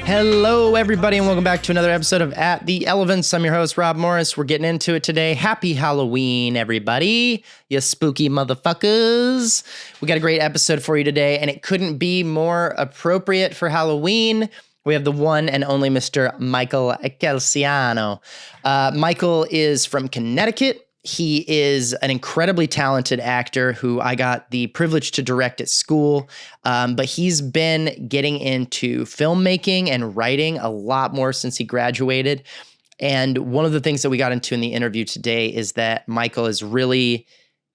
Hello, everybody, and welcome back to another episode of At the Elephants. I'm your host, Rob Morris. We're getting into it today. Happy Halloween, everybody, you spooky motherfuckers. We got a great episode for you today, and it couldn't be more appropriate for Halloween. We have the one and only Mr. Michael Calciano. Michael is from Connecticut. He is an incredibly talented actor who I got the privilege to direct at school, but he's been getting into filmmaking and writing a lot more since he graduated. And one of the things that we got into in the interview today is that Michael is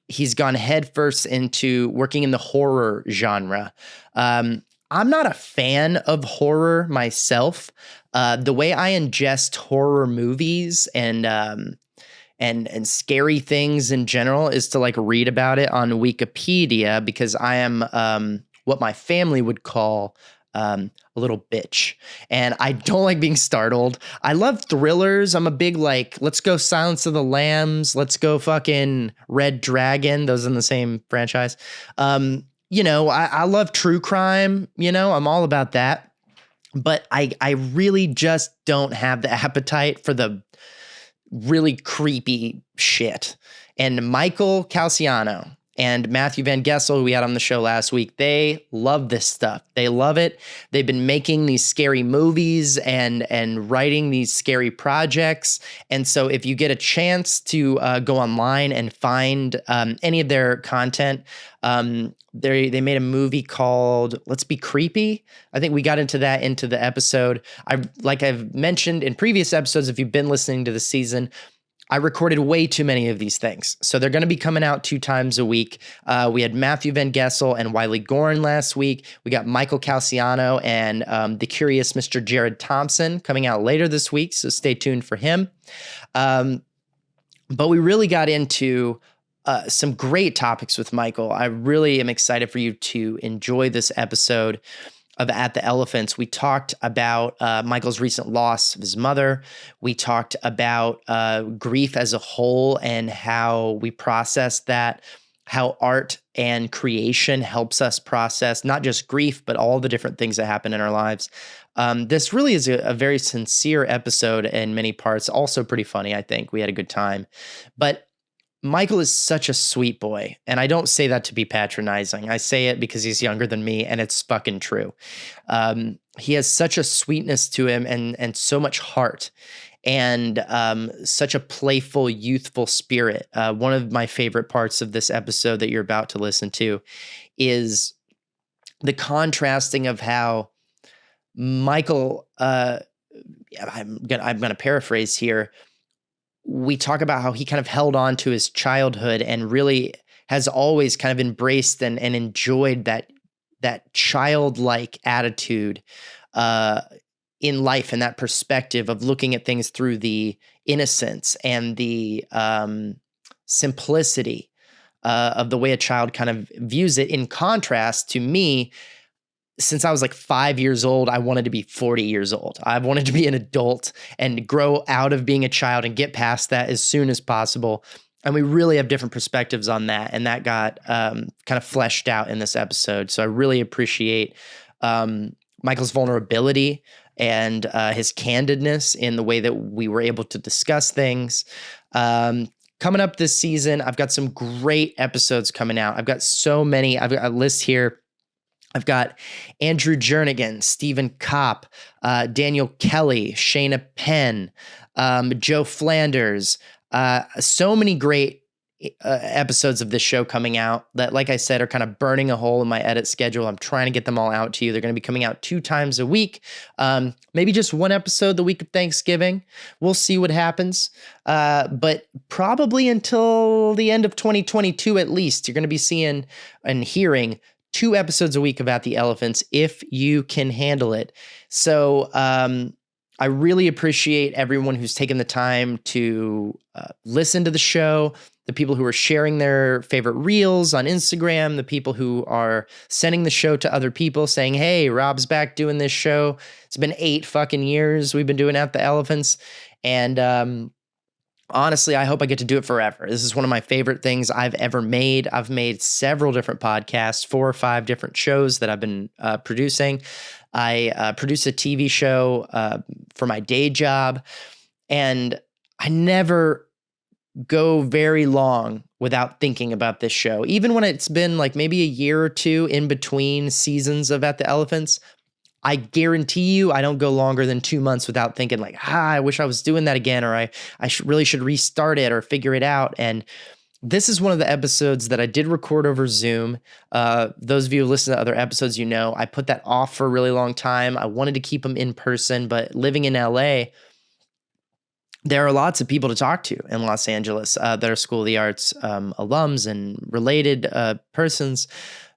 he's gone headfirst into working in the horror genre. I'm not a fan of horror myself. The way I ingest horror movies and scary things in general is to like read about it on Wikipedia, because I am what my family would call a little bitch. And I don't like being startled. I love thrillers. I'm a big let's go Silence of the Lambs. Let's go fucking Red Dragon. Those in the same franchise. I love true crime. I'm all about that. But I really just don't have the appetite for the really creepy shit. And Michael Calciano and Matthew Van Gessel, who we had on the show last week, they love this stuff. They love it. They've been making these scary movies and writing these scary projects. And so if you get a chance to go online and find any of their content, they made a movie called Let's Be Creepy. I think we got into the episode. I've mentioned in previous episodes, if you've been listening to the season, I recorded way too many of these things. So they're going to be coming out 2 times a week. We had Matthew Van Gessel and Wiley Gorin last week. We got Michael Calciano and the curious Mr. Jared Thompson coming out later this week. So stay tuned for him. But we really got into some great topics with Michael. I really am excited for you to enjoy this episode of At the Elephants. We talked about Michael's recent loss of his mother. We talked about grief as a whole and how we process that, how art and creation helps us process not just grief, but all the different things that happen in our lives. This really is a very sincere episode in many parts, also pretty funny, I think. We had a good time. But Michael is such a sweet boy, and I don't say that to be patronizing. I say it because he's younger than me, and it's fucking true. He has such a sweetness to him and so much heart and such a playful, youthful spirit. One of my favorite parts of this episode that you're about to listen to is the contrasting of how Michael, I'm gonna paraphrase here, we talk about how he kind of held on to his childhood and really has always kind of embraced and enjoyed that childlike attitude in life, and that perspective of looking at things through the innocence and the simplicity of the way a child kind of views it. In contrast to me, since I was 5 years old, I wanted to be 40 years old. I wanted to be an adult and grow out of being a child and get past that as soon as possible. And we really have different perspectives on that. And that got kind of fleshed out in this episode. So I really appreciate Michael's vulnerability and his candidness in the way that we were able to discuss things. Coming up this season, I've got some great episodes coming out. I've got so many. I've got a list here. I've got Andrew Jernigan, Stephen Kopp, Daniel Kelly, Shayna Penn, Joe Flanders. So many great episodes of this show coming out that, like I said, are kind of burning a hole in my edit schedule. I'm trying to get them all out to you. They're going to be coming out 2 times a week. Maybe just one episode the week of Thanksgiving. We'll see what happens. But probably until the end of 2022, at least, you're going to be seeing and hearing 2 episodes a week of At the Elephants if you can handle it. So I really appreciate everyone who's taken the time to listen to the show, the people who are sharing their favorite reels on Instagram, the people who are sending the show to other people saying, hey, Rob's back doing this show. It's been 8 fucking years we've been doing At the Elephants. And honestly, I hope I get to do it forever. This is one of my favorite things I've ever made. I've made several different podcasts, 4 or 5 different shows that I've been producing. I produce a TV show for my day job, and I never go very long without thinking about this show. Even when it's been like maybe a year or two in between seasons of At the Elephants, I guarantee you I don't go longer than 2 months without thinking like, I wish I was doing that again, or I really should restart it or figure it out. And this is one of the episodes that I did record over Zoom. Those of you who listen to other episodes, you know, I put that off for a really long time. I wanted to keep them in person, but living in LA, there are lots of people to talk to in Los Angeles that are School of the Arts alums and related persons.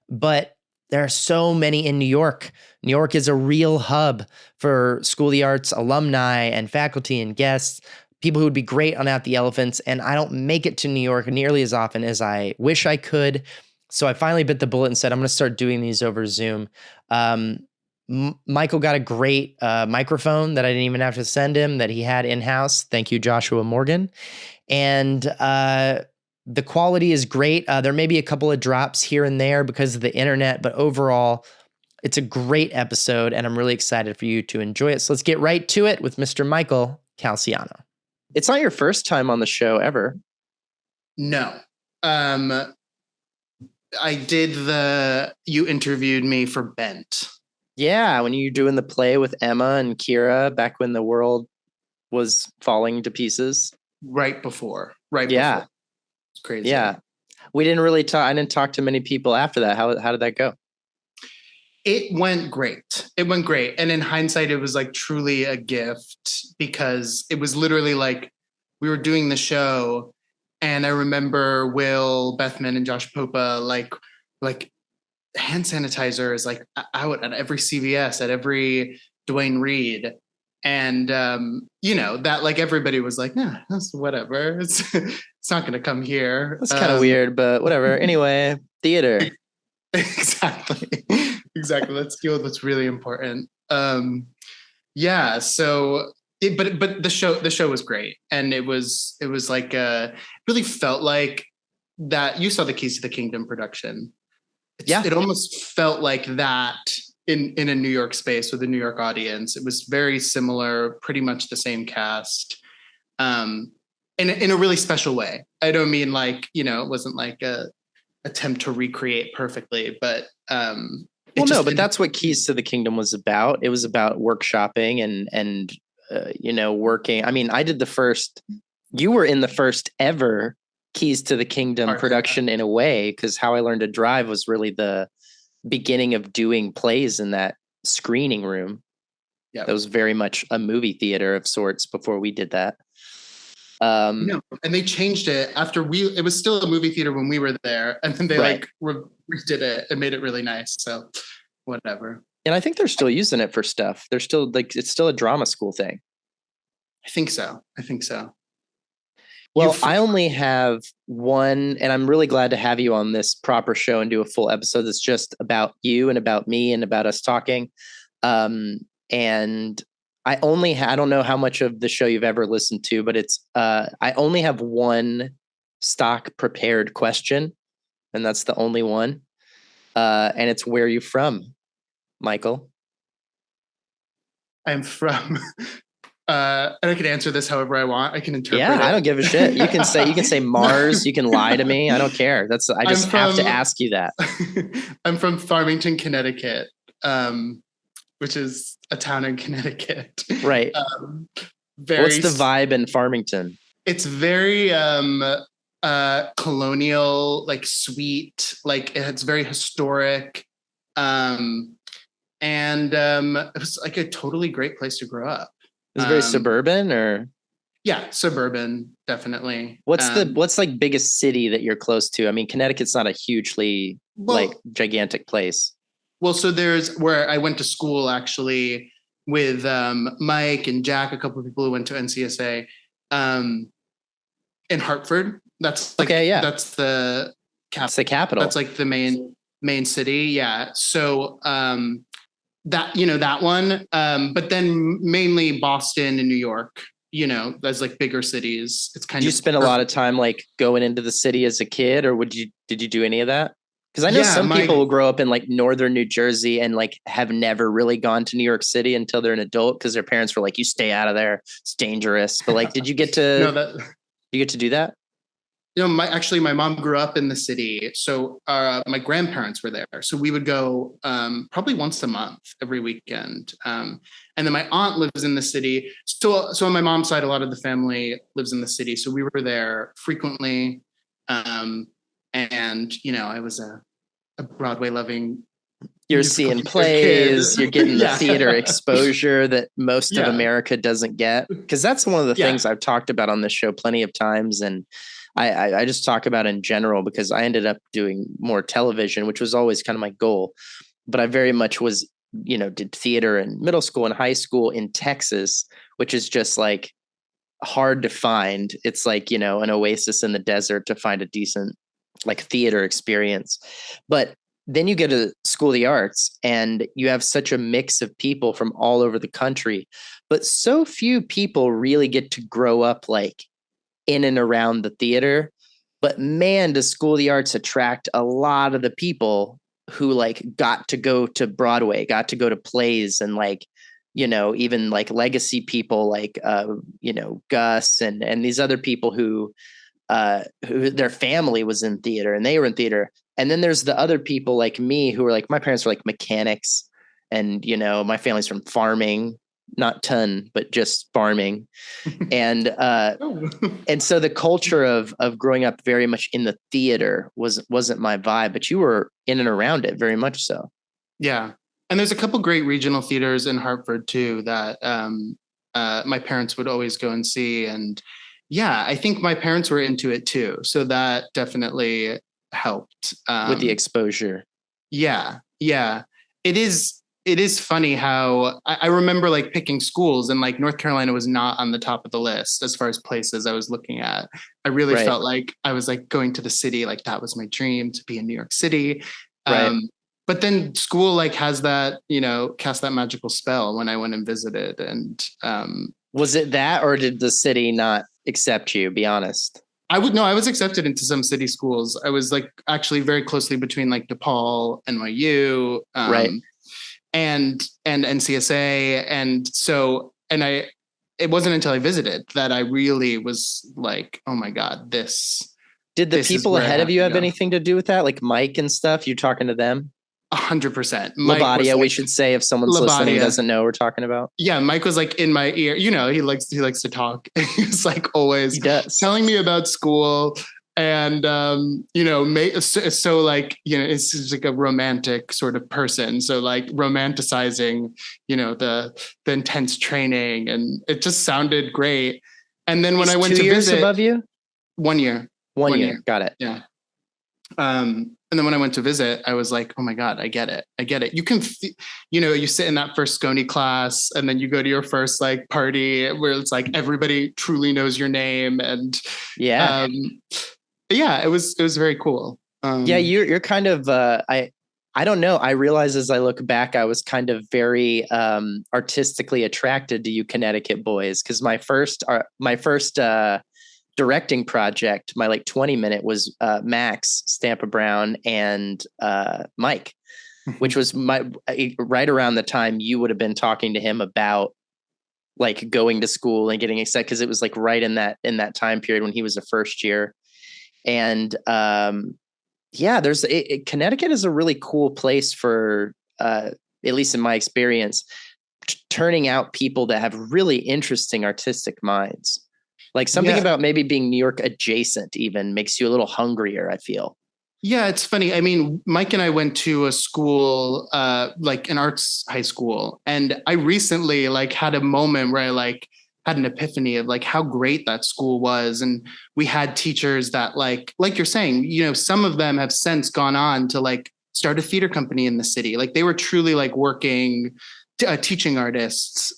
But there are so many in New York. New York is a real hub for School of the Arts alumni and faculty and guests, people who would be great on At the Elephants. And I don't make it to New York nearly as often as I wish I could. So I finally bit the bullet and said, I'm going to start doing these over Zoom. Michael got a great microphone that I didn't even have to send him, that he had in-house. Thank you, Joshua Morgan. And the quality is great. There may be a couple of drops here and there because of the internet, but overall, it's a great episode, and I'm really excited for you to enjoy it. So let's get right to it with Mr. Michael Calciano. It's not your first time on the show ever. No. I did you interviewed me for Bent. Yeah, when you were doing the play with Emma and Kira back when the world was falling to pieces. Right before. Before. It's crazy. Yeah. We didn't really talk. I didn't talk to many people after that. How did that go? It went great. And in hindsight, it was like truly a gift, because it was literally like we were doing the show, and I remember Will Bethman and Josh Popa like hand sanitizer is like out at every CVS, at every Dwayne Reed. And, that like everybody was like, nah, that's whatever. It's not going to come here. That's kind of weird, but whatever. Anyway, theater. Exactly. Let's deal with what's really important. Yeah. So, but the show was great. And it was like, really felt like that. You saw the Keys to the Kingdom production. It almost felt like that in a New York space with a New York audience. It was very similar, pretty much the same cast, in a really special way. I don't mean like, it wasn't like a attempt to recreate perfectly, but but that's what Keys to the Kingdom was about. It was about workshopping and working. I mean, I did you were in the first ever Keys to the Kingdom production in a way, because How I Learned to Drive was really the beginning of doing plays in that screening room. Yeah, that was very much a movie theater of sorts before we did that. And they changed it after it was still a movie theater when we were there, and then they redid it and made it really nice. So whatever. And I think they're still using it for stuff. They're still it's still a drama school thing. I think so. Well, I only have one, and I'm really glad to have you on this proper show and do a full episode that's just about you and about me and about us talking. And I don't know how much of the show you've ever listened to, but I only have one stock prepared question, and that's the only one. And it's, where are you from, Michael? I'm from... and I can answer this however I want. I can interpret it. I don't give a shit. You can say Mars. You can lie to me. I don't care. I just have to ask you that. I'm from Farmington, Connecticut, which is a town in Connecticut. Right. What's the vibe in Farmington? It's very colonial, like sweet, like it's very historic. And it was like a totally great place to grow up. It's very suburban, or? Yeah, suburban, definitely. What's like biggest city that you're close to? I mean, Connecticut's not a hugely gigantic place. Well, so there's where I went to school actually with Mike and Jack, a couple of people who went to NCSA, in Hartford. That's like, that's the capital. It's the capital. That's like the main city. Yeah. So that one, but then mainly Boston and New York as like bigger cities, it's kind Did you of spend a lot of time like going into the city as a kid, or did you do any of that? Because I know yeah, some people will grow up in like northern New Jersey and like have never really gone to New York City until they're an adult because their parents were like, "You stay out of there, it's dangerous." But like, did you get no, to that you get to do that? my mom grew up in the city, so my grandparents were there. So we would go probably once a month, every weekend. And then my aunt lives in the city. So on my mom's side, a lot of the family lives in the city. So we were there frequently. And I was a Broadway loving You're musical seeing theater kid. plays, you're getting the Yeah. theater exposure that most of Yeah. America doesn't get. Because that's one of the Yeah. things I've talked about on this show plenty of times. And I just talk about in general because I ended up doing more television, which was always kind of my goal. But I very much was, did theater in middle school and high school in Texas, which is just like hard to find. It's like, an oasis in the desert to find a decent like theater experience. But then you go to School of the Arts and you have such a mix of people from all over the country, but so few people really get to grow up like in and around the theater. But man, does School of the Arts attract a lot of the people who like got to go to Broadway, got to go to plays, and like, even like legacy people like Gus and these other people who their family was in theater and they were in theater. And then there's the other people like me who were like, my parents were like mechanics, and my family's from farming, not ton, but just farming. And Oh. and so the culture of growing up very much in the theater wasn't my vibe, but you were in and around it very much so. Yeah. And there's a couple great regional theaters in Hartford too that my parents would always go and see. And yeah, I think my parents were into it too. So that definitely helped. With the exposure. Yeah. Yeah. It is funny how I remember like picking schools, and like North Carolina was not on the top of the list as far as places I was looking at. I really Right. felt like I was like going to the city, like that was my dream, to be in New York City. Right. But then school like has that, cast that magical spell when I went and visited. And Was it that, or did the city not accept you? Be honest. I was accepted into some city schools. I was like actually very closely between like DePaul, NYU, Right. and NCSA. And so, it wasn't until I visited that I really was like, oh my God, Did the this is people where I ahead have of you to have go. anything to do with that? Like Mike and stuff? You talking to them? 100%. Labadia, we should say, if someone's listening Labadia. doesn't know what we're talking about. Yeah, Mike was like in my ear. He likes to talk. He's like always He does. telling me about school, and so like it's just like a romantic sort of person. So like romanticizing, the intense training, and it just sounded great. And then when I went 2 to years visit, above you? 1 year, 1 year. Got it. yeah. And then when I went to visit, I was like, oh my God, I get it. You can, you sit in that first Scone class, and then you go to your first like party where it's like everybody truly knows your name. And Yeah. yeah, it was very cool. Yeah, you're kind of I don't know. I realize as I look back, I was kind of very artistically attracted to you Connecticut boys, because my first directing project, my like 20-minute, was Max Stampa Brown and Mike, which was right around the time you would have been talking to him about like going to school and getting excited, because it was like right in that time period when he was a first year. And yeah, Connecticut is a really cool place for at least in my experience, turning out people that have really interesting artistic minds. Like something about maybe being New York adjacent even makes you a little hungrier, I feel. Yeah, it's funny. I mean, Mike and I went to a school, like an arts high school, and I recently like had a moment where I like had an epiphany of like how great that school was. And we had teachers that like you're saying, some of them have since gone on to like start a theater company in the city. Like they were truly like working, teaching artists.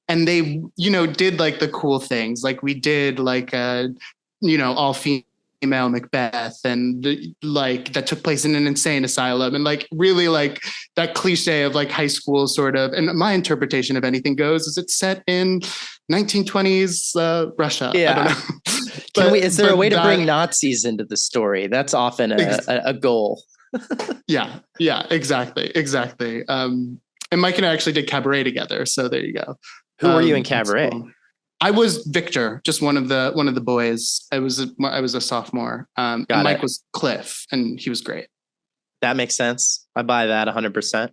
And they, did like the cool things. Like we did like all female female Macbeth, and like that took place in an insane asylum, and like really like that cliche of like high school sort of. And my interpretation of Anything Goes is it's set in 1920s Russia. I don't Yeah. know. Is there a way to that, bring Nazis into the story? That's often a goal. Yeah, exactly. And Mike and I actually did Cabaret together, so there you go. Who were you in Cabaret? Cool. I was Victor, just one of the boys. I was a sophomore. And Mike was Cliff, and he was great. That makes sense. I buy that 100%.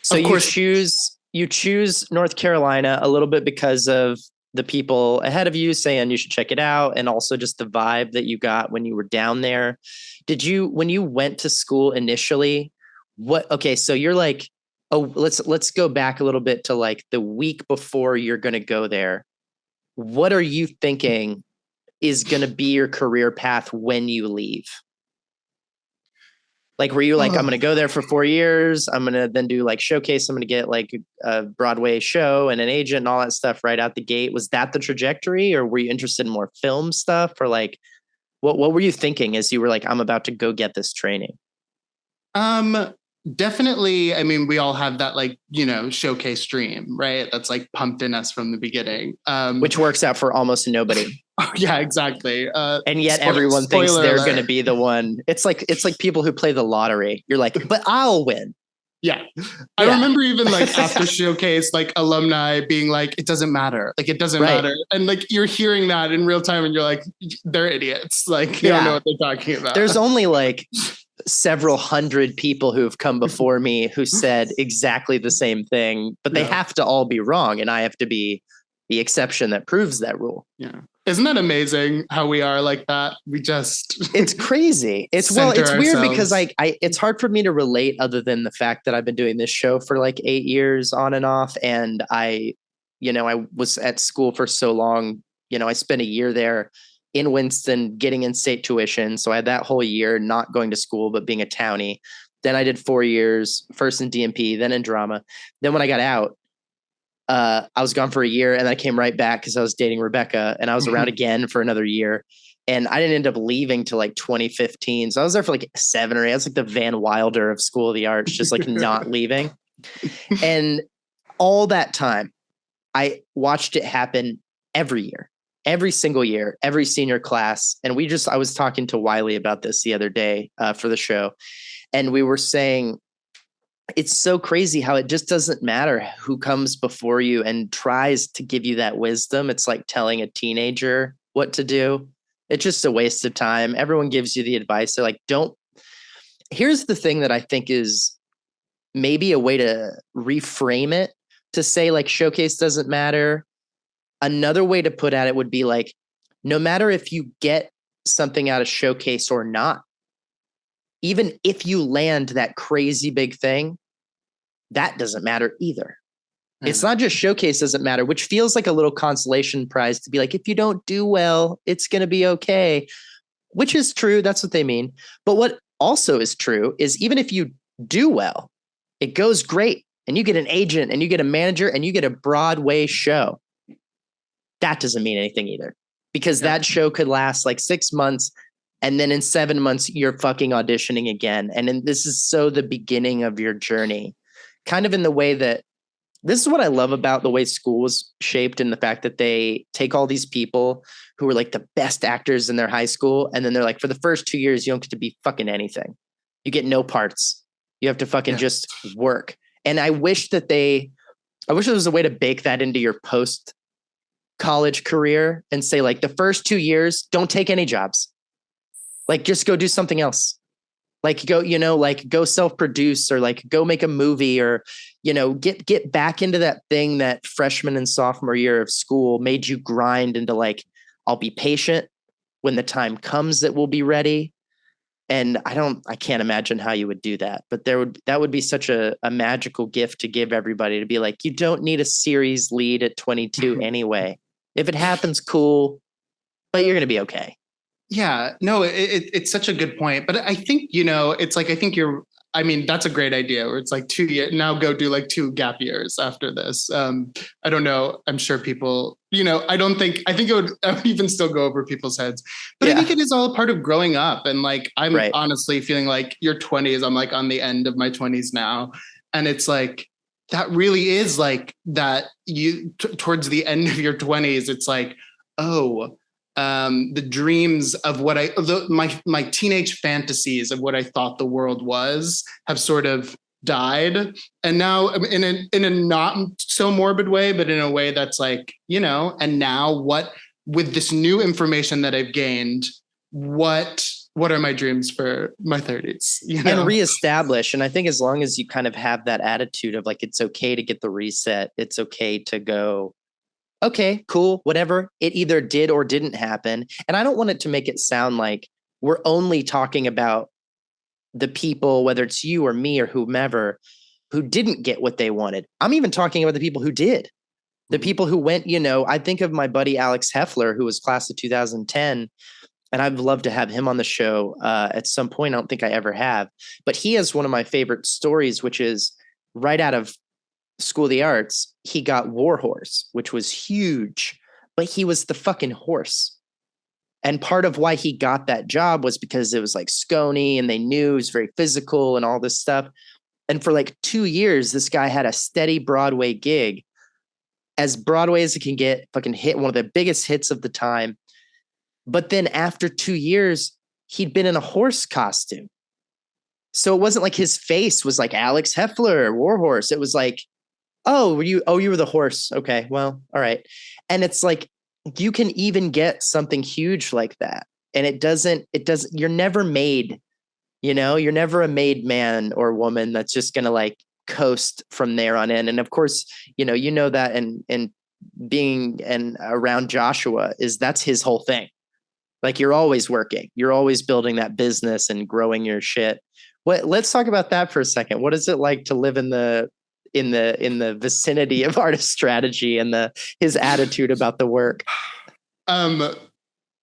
So you choose North Carolina a little bit because of the people ahead of you saying you should check it out, and also just the vibe that you got when you were down there. When you went to school initially, so you're like, oh, let's go back a little bit to like the week before you're going to go there. What are you thinking is going to be your career path when you leave? Like, were you like, I'm going to go there for 4 years. I'm going to then do like showcase. I'm going to get like a Broadway show and an agent and all that stuff right out the gate. Was that the trajectory, or were you interested in more film stuff, or like, what were you thinking as you were like, I'm about to go get this training? Definitely. I mean, we all have that like, showcase dream, right? That's like pumped in us from the beginning. Which works out for almost nobody. Yeah, exactly. And yet everyone thinks they're going to be the one. It's like people who play the lottery. You're like, but I'll win. Yeah. I remember even like after showcase, like alumni being like, it doesn't matter. Like, it doesn't matter. And like, you're hearing that in real time and you're like, they're idiots. Like, they don't know what they're talking about. There's only like several hundred people who've come before me who said exactly the same thing, but they have to all be wrong. And I have to be the exception that proves that rule. Yeah. Isn't that amazing how we are like that? We just, it's crazy. It's weird because it's hard for me to relate other than the fact that I've been doing this show for like 8 years on and off. And I was at school for so long, I spent a year there in Winston getting in-state tuition. So I had that whole year not going to school, but being a townie. Then I did 4 years, first in DMP, then in drama. Then when I got out, I was gone for a year, and then I came right back because I was dating Rebecca, and I was around again for another year. And I didn't end up leaving till like 2015. So I was there for like 7 or 8. I was like the Van Wilder of School of the Arts, just like not leaving. And all that time, I watched it happen every year. Every single year, every senior class. And I was talking to Wiley about this the other day for the show. And we were saying, it's so crazy how it just doesn't matter who comes before you and tries to give you that wisdom. It's like telling a teenager what to do. It's just a waste of time. Everyone gives you the advice. They're like, here's the thing that I think is maybe a way to reframe it, to say like showcase doesn't matter. Another way to put at it would be like, no matter if you get something out of showcase or not, even if you land that crazy big thing, that doesn't matter either. Mm-hmm. It's not just showcase doesn't matter, which feels like a little consolation prize to be like, if you don't do well, it's going to be okay, which is true. That's what they mean. But what also is true is even if you do well, it goes great and you get an agent and you get a manager and you get a Broadway show. That doesn't mean anything either, because that show could last like 6 months. And then in 7 months, you're fucking auditioning again. And then this is so the beginning of your journey, kind of in the way that this is what I love about the way school was shaped, and the fact that they take all these people who were like the best actors in their high school. And then they're like, for the first 2 years, you don't get to be fucking anything. You get no parts. You have to fucking just work. And I wish there was a way to bake that into your post college career and say like the first 2 years, don't take any jobs. Like just go do something else. Like go self-produce, or like go make a movie, or, get back into that thing that freshman and sophomore year of school made you grind into like, I'll be patient when the time comes that we'll be ready. And I can't imagine how you would do that, but that would be such a magical gift to give everybody, to be like, you don't need a series lead at 22 anyway. If it happens, cool, but you're going to be okay. Yeah, no, it's such a good point. But I think, it's like, I think I mean, that's a great idea where it's like 2 years now, go do like 2 gap years after this. I don't know. I'm sure people, I think it would even still go over people's heads, but I think it is all a part of growing up. And like, I'm honestly feeling like your 20s, I'm like on the end of my 20s now. And it's like, that really is like that towards the end of your 20s, it's like, oh, the dreams of what my teenage fantasies of what I thought the world was have sort of died. And now in a not so morbid way, but in a way that's like, and now with this new information that I've gained, what are my dreams for my 30s? And reestablish. And I think as long as you kind of have that attitude of like, it's okay to get the reset, it's okay to go, okay, cool, whatever. It either did or didn't happen. And I don't want it to make it sound like we're only talking about the people, whether it's you or me or whomever, who didn't get what they wanted. I'm even talking about the people who did. The people who went, I think of my buddy Alex Heffler, who was class of 2010, and I'd love to have him on the show at some point. I don't think I ever have. But he has one of my favorite stories, which is right out of School of the Arts, he got Warhorse, which was huge, but he was the fucking horse. And part of why he got that job was because it was like Scony and they knew it was very physical and all this stuff. And for like 2 years, this guy had a steady Broadway gig, as Broadway as it can get, fucking hit one of the biggest hits of the time. But then after 2 years, he'd been in a horse costume. So it wasn't like his face was like Alex Heffler, Warhorse. It was like, you were the horse. Okay, well, all right. And it's like, you can even get something huge like that. And it doesn't, you're never made, you're never a made man or woman that's just going to like coast from there on in. And of course, that and being and around Joshua that's his whole thing. Like you're always working, you're always building that business and growing your shit. Let's talk about that for a second. What is it like to live in the vicinity of Artist Strategy and his attitude about the work?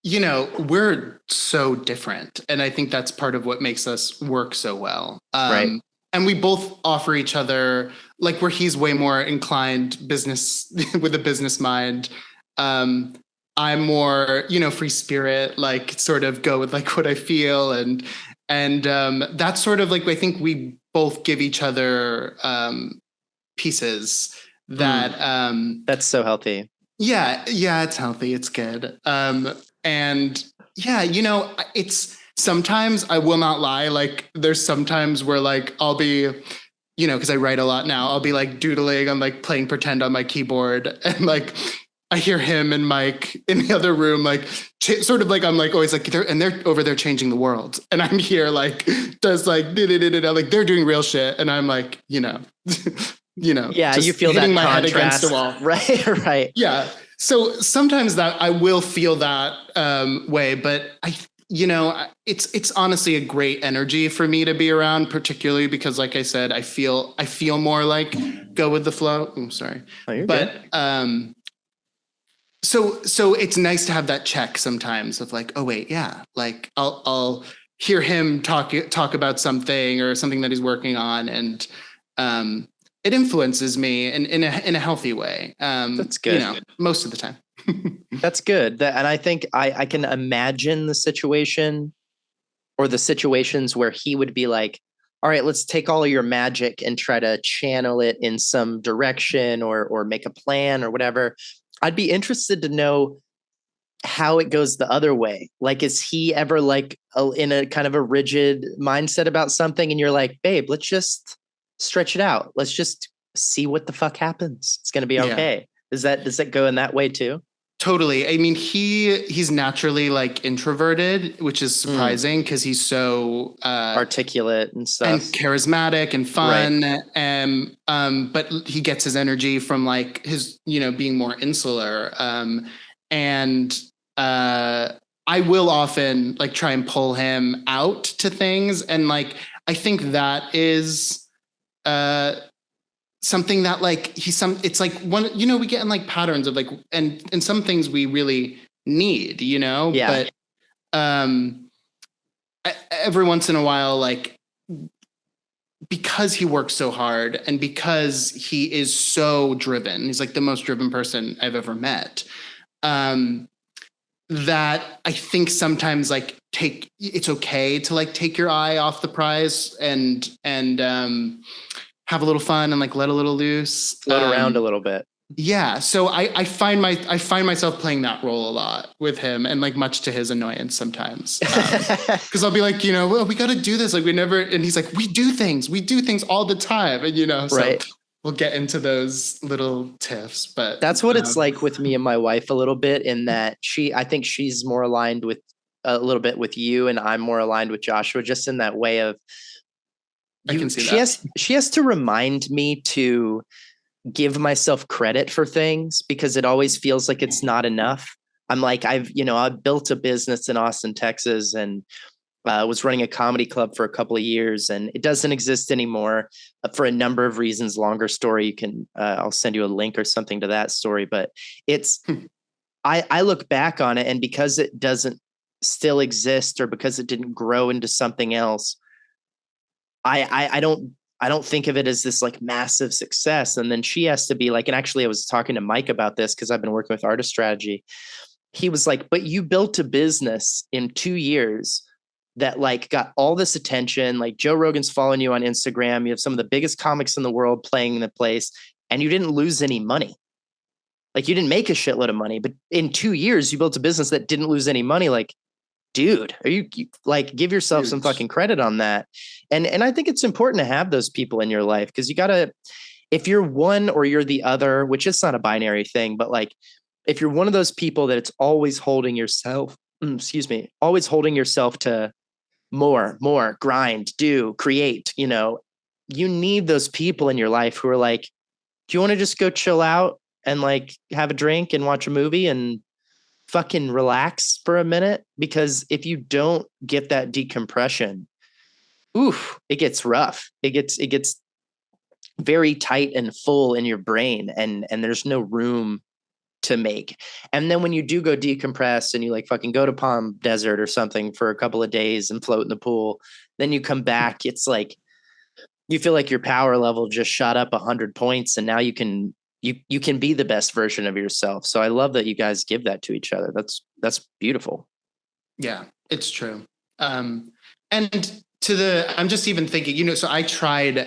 We're so different. And I think that's part of what makes us work so well. Right. And we both offer each other, like where he's way more inclined business with a business mind. I'm more, free spirit, like sort of go with like what I feel. And that's sort of like, I think we both give each other, pieces that that's so healthy. Yeah, it's healthy, it's good. And yeah, it's sometimes, I will not lie, like there's sometimes where like I'll be, because I write a lot now, I'll be like doodling, I'm like playing pretend on my keyboard, and like I hear him and Mike in the other room, like sort of like, I'm like always like, they're over there changing the world. And I'm here like, does like, like they're doing real shit. And I'm like, yeah, you feel hitting that my contrast. head against the wall. Right. Yeah. So sometimes that I will feel that way, but it's honestly a great energy for me to be around, particularly because like I said, I feel more like go with the flow. I'm sorry. Oh, but good. So it's nice to have that check sometimes of like, oh wait, yeah, like I'll hear him talk about something or something that he's working on, and it influences me in a healthy way. That's good. Most of the time. That's good. And I think I can imagine the situation or the situations where he would be like, all right, let's take all of your magic and try to channel it in some direction or make a plan or whatever. I'd be interested to know how it goes the other way. Like, is he ever like in a kind of a rigid mindset about something and you're like, babe, let's just stretch it out. Let's just see what the fuck happens. It's going to be okay. Yeah. Does that go in that way too? Totally. I mean, he's naturally like introverted, which is surprising because he's so articulate and stuff, and charismatic and fun. Right. And but he gets his energy from like his, being more insular. And I will often like try and pull him out to things, and like I think that is something that like it's like one, we get in like patterns of like, and some things we really need, yeah. But every once in a while, like because he works so hard and because he is so driven, he's like the most driven person I've ever met. That I think sometimes like it's okay to like take your eye off the prize and have a little fun and like let a little loose, float around a little bit. Yeah, so I find myself playing that role a lot with him, and like much to his annoyance sometimes, because I'll be like, well, we got to do this, like we never, and he's like, we do things all the time, and so right. We'll get into those little tiffs, but that's what it's like with me and my wife a little bit, in that I think she's more aligned with a little bit with you, and I'm more aligned with Joshua, just in that way of I can see that. She has to remind me to give myself credit for things, because it always feels like it's not enough. I'm like, I've built a business in Austin, Texas, and was running a comedy club for a couple of years, and it doesn't exist anymore for a number of reasons. Longer story. You can, I'll send you a link or something to that story, but it's, I look back on it, and because it doesn't still exist, or because it didn't grow into something else, I don't think of it as this like massive success. And then she has to be like, and actually I was talking to Mike about this, because I've been working with Artist Strategy. He was like, but you built a business in 2 years that like got all this attention. Like Joe Rogan's following you on Instagram. You have some of the biggest comics in the world playing in the place, and you didn't lose any money. Like you didn't make a shitload of money, but in 2 years you built a business that didn't lose any money. Like, dude, are you like, give yourself some fucking credit on that. And I think it's important to have those people in your life, because you gotta, if you're one or you're the other, which is not a binary thing, but like, if you're one of those people that it's always holding yourself, always holding yourself to more, grind, do, create, you need those people in your life who are like, do you want to just go chill out and like have a drink and watch a movie and fucking relax for a minute? Because if you don't get that decompression, it gets rough. It gets very tight and full in your brain, and there's no room to make. And then when you do go decompress and you like fucking go to Palm Desert or something for a couple of days and float in the pool, then you come back, it's like you feel like your power level just shot up 100 points, and now you can be the best version of yourself. So I love that you guys give that to each other. That's beautiful. Yeah, it's true. And I'm just even thinking, so I tried,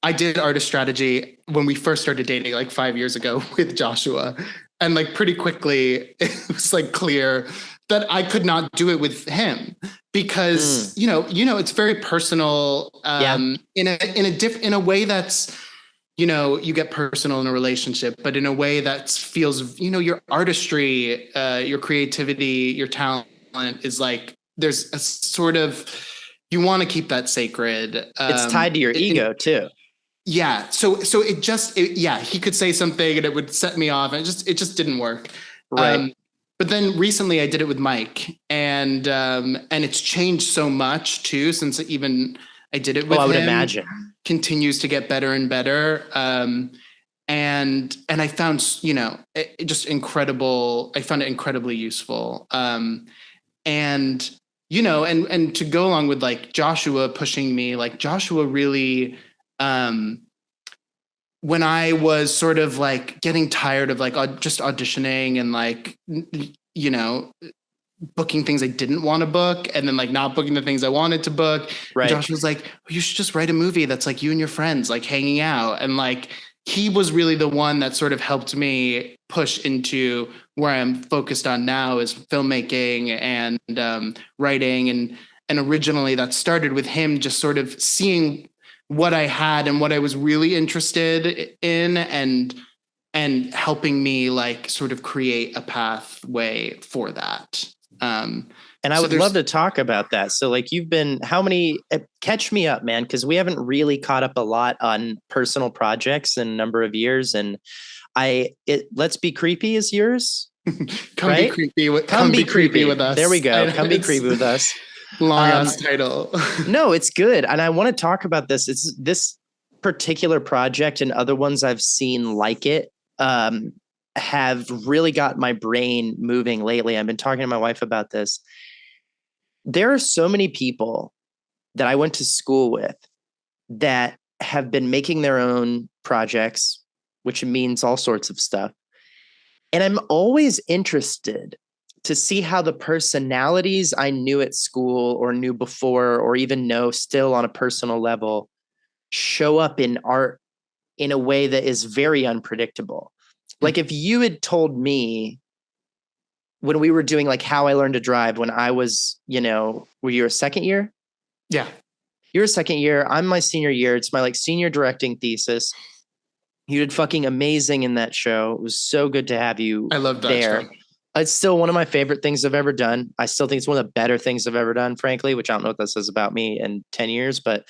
I did Artist Strategy when we first started dating like 5 years ago with Joshua. And like pretty quickly, it was like clear that I could not do it with him, because, it's very personal, in a way that's, you get personal in a relationship, but in a way that feels, your artistry, your creativity, your talent is like, there's a sort of, you want to keep that sacred. It's tied to your ego too. Yeah. So he could say something and it would set me off, and it just didn't work. Right. But then recently I did it with Mike, and it's changed so much too, since even I did it with him. I would imagine. Continues to get better and better. And I found, it just incredible. I found it incredibly useful. And to go along with like Joshua pushing me, like Joshua really, when I was sort of like getting tired of like just auditioning and like, booking things I didn't want to book, and then like not booking the things I wanted to book. Right. Josh was like, you should just write a movie that's like you and your friends like hanging out. And like, he was really the one that sort of helped me push into where I'm focused on now, is filmmaking and writing. And originally that started with him just sort of seeing what I had and what I was really interested in, and helping me like sort of create a pathway for that. And I would love to talk about that. So like, you've been, catch me up, man, because we haven't really caught up a lot on personal projects in a number of years. And Let's Be Creepy is yours. Come be creepy with us. There we go. Come be creepy with us. Long ass title. No, it's good. And I want to talk about this. It's this particular project, and other ones I've seen like it, have really got my brain moving lately. I've been talking to my wife about this. There are so many people that I went to school with that have been making their own projects, which means all sorts of stuff. And I'm always interested to see how the personalities I knew at school or knew before, or even know still on a personal level, show up in art in a way that is very unpredictable. Like if you had told me when we were doing like How I Learned to Drive when I was, were you a second year? Yeah. You're a second year. I'm my senior year. It's my like senior directing thesis. You did fucking amazing in that show. It was so good to have you I love that there. show. It's still one of my favorite things I've ever done. I still think it's one of the better things I've ever done, frankly, which I don't know what that says about me in 10 years, but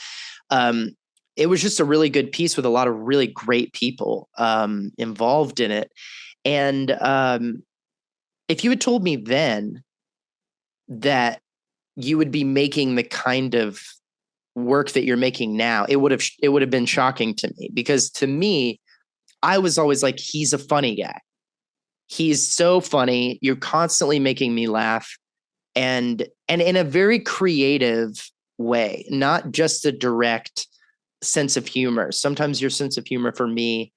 it was just a really good piece with a lot of really great people involved in it. And if you had told me then that you would be making the kind of work that you're making now, it would have been shocking to me, because to me, I was always like, he's a funny guy. He's so funny. You're constantly making me laugh, and in a very creative way, not just a direct sense of humor. Sometimes your sense of humor for me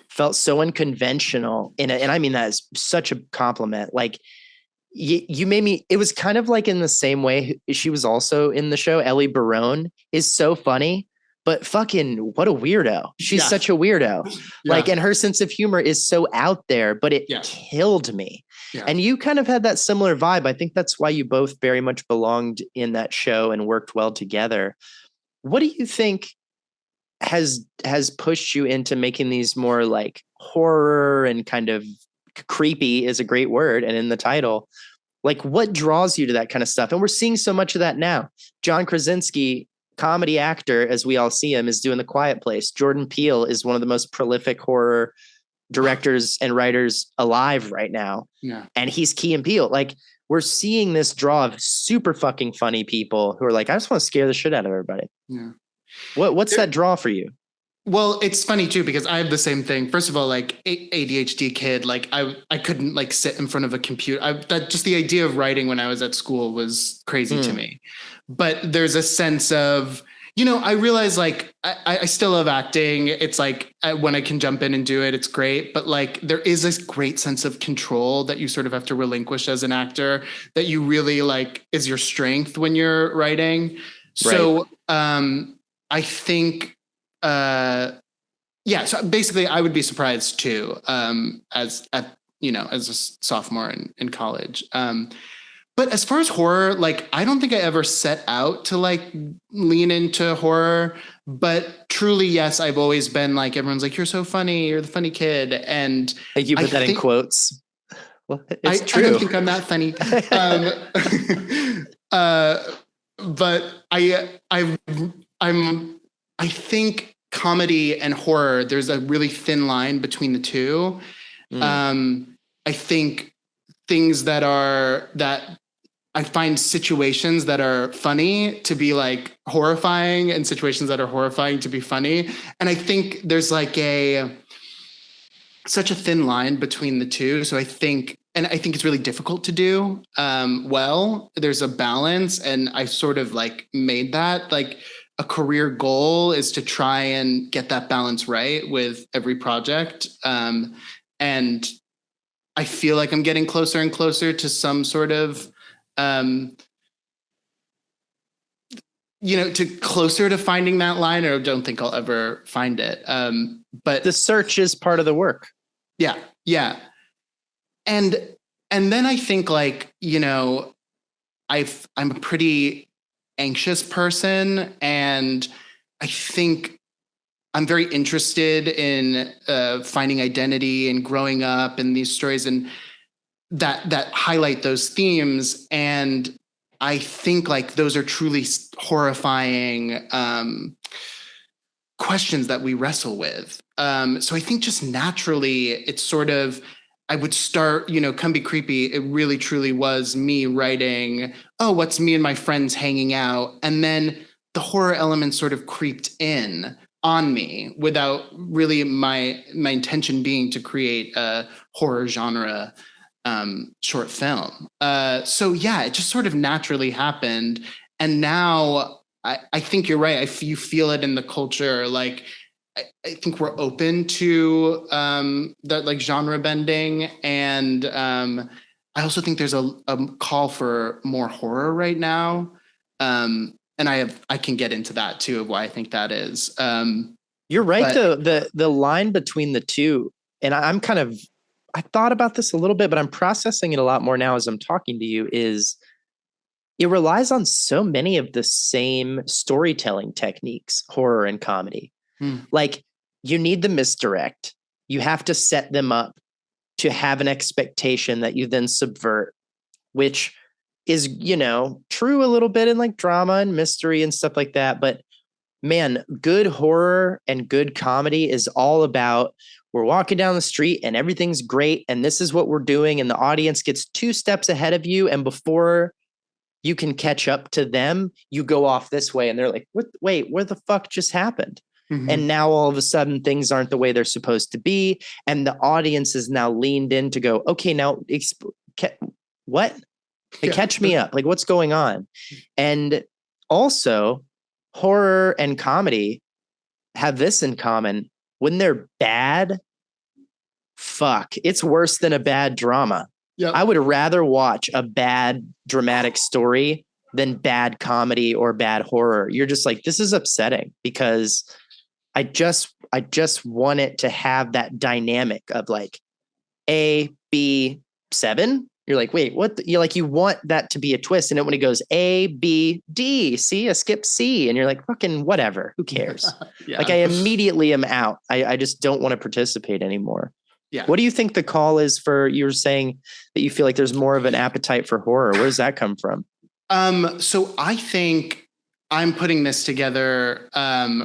felt so unconventional and I mean that is such a compliment. Like you made me, it was kind of like in the same way she was also in the show. Ellie Barone is so funny, but fucking what a weirdo. She's such a weirdo. Like, and her sense of humor is so out there, but it killed me. And you kind of had that similar vibe. I think that's why you both very much belonged in that show and worked well together. What do you think has pushed you into making these more like horror and kind of creepy is a great word, and in the title, like what draws you to that kind of stuff? And we're seeing so much of that now. John Krasinski, comedy actor as we all see him, is doing The Quiet Place. Jordan Peele is one of the most prolific horror directors and writers alive right now. Yeah. And he's Key and Peele. Like we're seeing this draw of super fucking funny people who are like, I just want to scare the shit out of everybody. Yeah. What's that draw for you? Well, it's funny too, because I have the same thing. First of all, like ADHD kid, like I couldn't like sit in front of a computer. That just the idea of writing when I was at school was crazy to me. But there's a sense of, I realize like I still love acting. It's like when I can jump in and do it, it's great. But like there is this great sense of control that you sort of have to relinquish as an actor that you really like is your strength when you're writing. So I think, so basically I would be surprised too, as a sophomore in college. But as far as horror, like, I don't think I ever set out to like lean into horror, but truly, yes, I've always been like, everyone's like, you're so funny. You're the funny kid. And like you put that in quotes. Well, it's true. I don't think I'm that funny. But I think comedy and horror, there's a really thin line between the two. I think things that I find situations that are funny to be like horrifying and situations that are horrifying to be funny. And I think there's like such a thin line between the two. So I think it's really difficult to do well. There's a balance, and I sort of like made that like a career goal is to try and get that balance right with every project. And I feel like I'm getting closer and closer to some sort of, closer to finding that line, or don't think I'll ever find it. But the search is part of the work. Yeah. Yeah. And then I think like, I'm a pretty anxious person, and I think I'm very interested in finding identity and growing up and these stories and that highlight those themes. And I think like those are truly horrifying questions that we wrestle with. So I think just naturally it's sort of, I would start, Come Be Creepy. It really truly was me writing, what's me and my friends hanging out. And then the horror element sort of creeped in on me without really my intention being to create a horror genre short film. So yeah, it just sort of naturally happened. And now I think you're right. You feel it in the culture. Like, I think we're open to that, like, genre bending, and I also think there's a call for more horror right now. And I can get into that too, of why I think that is. You're right But though. The line between the two, and I'm kind of, I thought about this a little bit, but I'm processing it a lot more now as I'm talking to you, is it relies on so many of the same storytelling techniques, horror and comedy. hmm, Like, you need the misdirect. You have to set them up to have an expectation that you then subvert, which is, true a little bit in like drama and mystery and stuff like that. But man, good horror and good comedy is all about, we're walking down the street and everything's great. And this is what we're doing. And the audience gets 2 steps ahead of you. And before you can catch up to them, you go off this way. And they're like, what? Wait, where the fuck just happened? mhm. And now all of a sudden things aren't the way they're supposed to be. And the audience is now leaned in to go, okay, now what? Like, Yeah. catch me up. Like, what's going on? And also, horror and comedy have this in common. When they're bad, fuck, it's worse than a bad drama. Yep. I would rather watch a bad dramatic story than bad comedy or bad horror. You're just like, this is upsetting, because I just want it to have that dynamic of like A, B, 7. You're like, wait, what? You're like, you want that to be a twist. And then when it goes A, B, D, C, I skip C. And you're like, fucking whatever. Who cares? Yeah. Like, I immediately am out. I just don't want to participate anymore. Yeah. What do you think the call is for? You were saying that you feel like there's more of an appetite for horror. Where does that come from? So I think I'm putting this together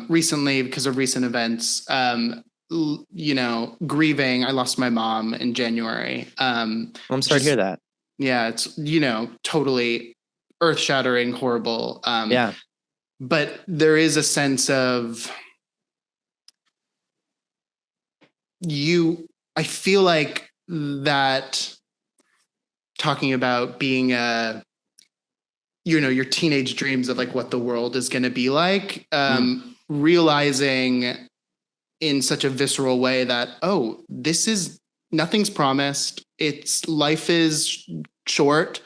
recently because of recent events. Grieving. I lost my mom in January. I'm sorry to hear that. Yeah, it's totally earth-shattering, horrible. Yeah. But there is a sense of I feel like that, talking about being your teenage dreams of like what the world is going to be like, realizing in such a visceral way that, oh, this is, nothing's promised. Life is short.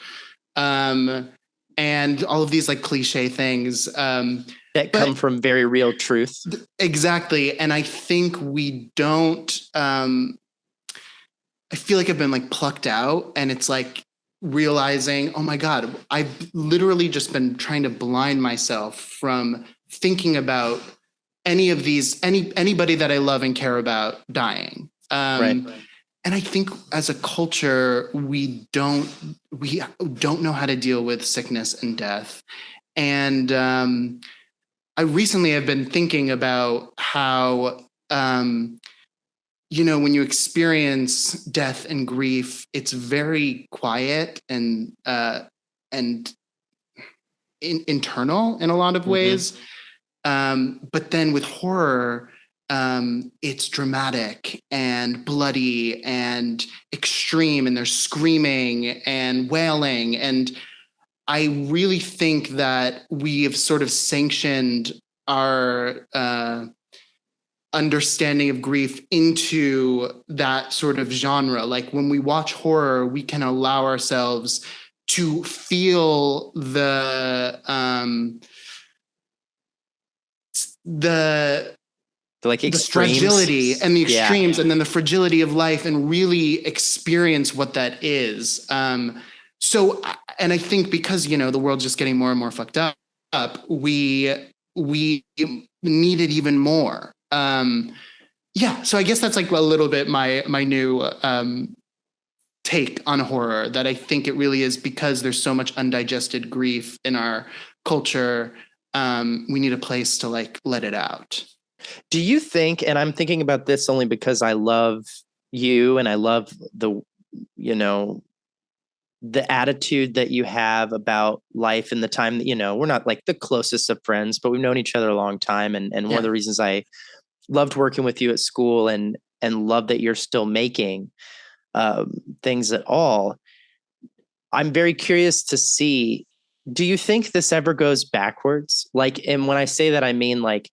And all of these like cliche things that come from very real truth. Exactly. And I think we don't, I feel like I've been like plucked out, and it's like realizing, oh my God, I've literally just been trying to blind myself from thinking about anybody that I love and care about dying. Right. And I think as a culture, we don't know how to deal with sickness and death. And I recently have been thinking about how, when you experience death and grief, it's very quiet and internal in a lot of ways. But then with horror, it's dramatic and bloody and extreme, and there's screaming and wailing. And I really think that we have sort of sanctioned our understanding of grief into that sort of genre. Like, when we watch horror, we can allow ourselves to feel the like the fragility and the extremes, and then the fragility of life, and really experience what that is. So, and I think because, the world's just getting more and more fucked up, we need it even more. So I guess that's like a little bit my new take on horror, that I think it really is because there's so much undigested grief in our culture. We need a place to like let it out. Do you think, and I'm thinking about this only because I love you and I love the attitude that you have about life and the time that, we're not like the closest of friends, but we've known each other a long time. And one of the reasons I loved working with you at school and love that you're still making things at all. I'm very curious to see Do you think this ever goes backwards? Like, and when I say that, I mean like,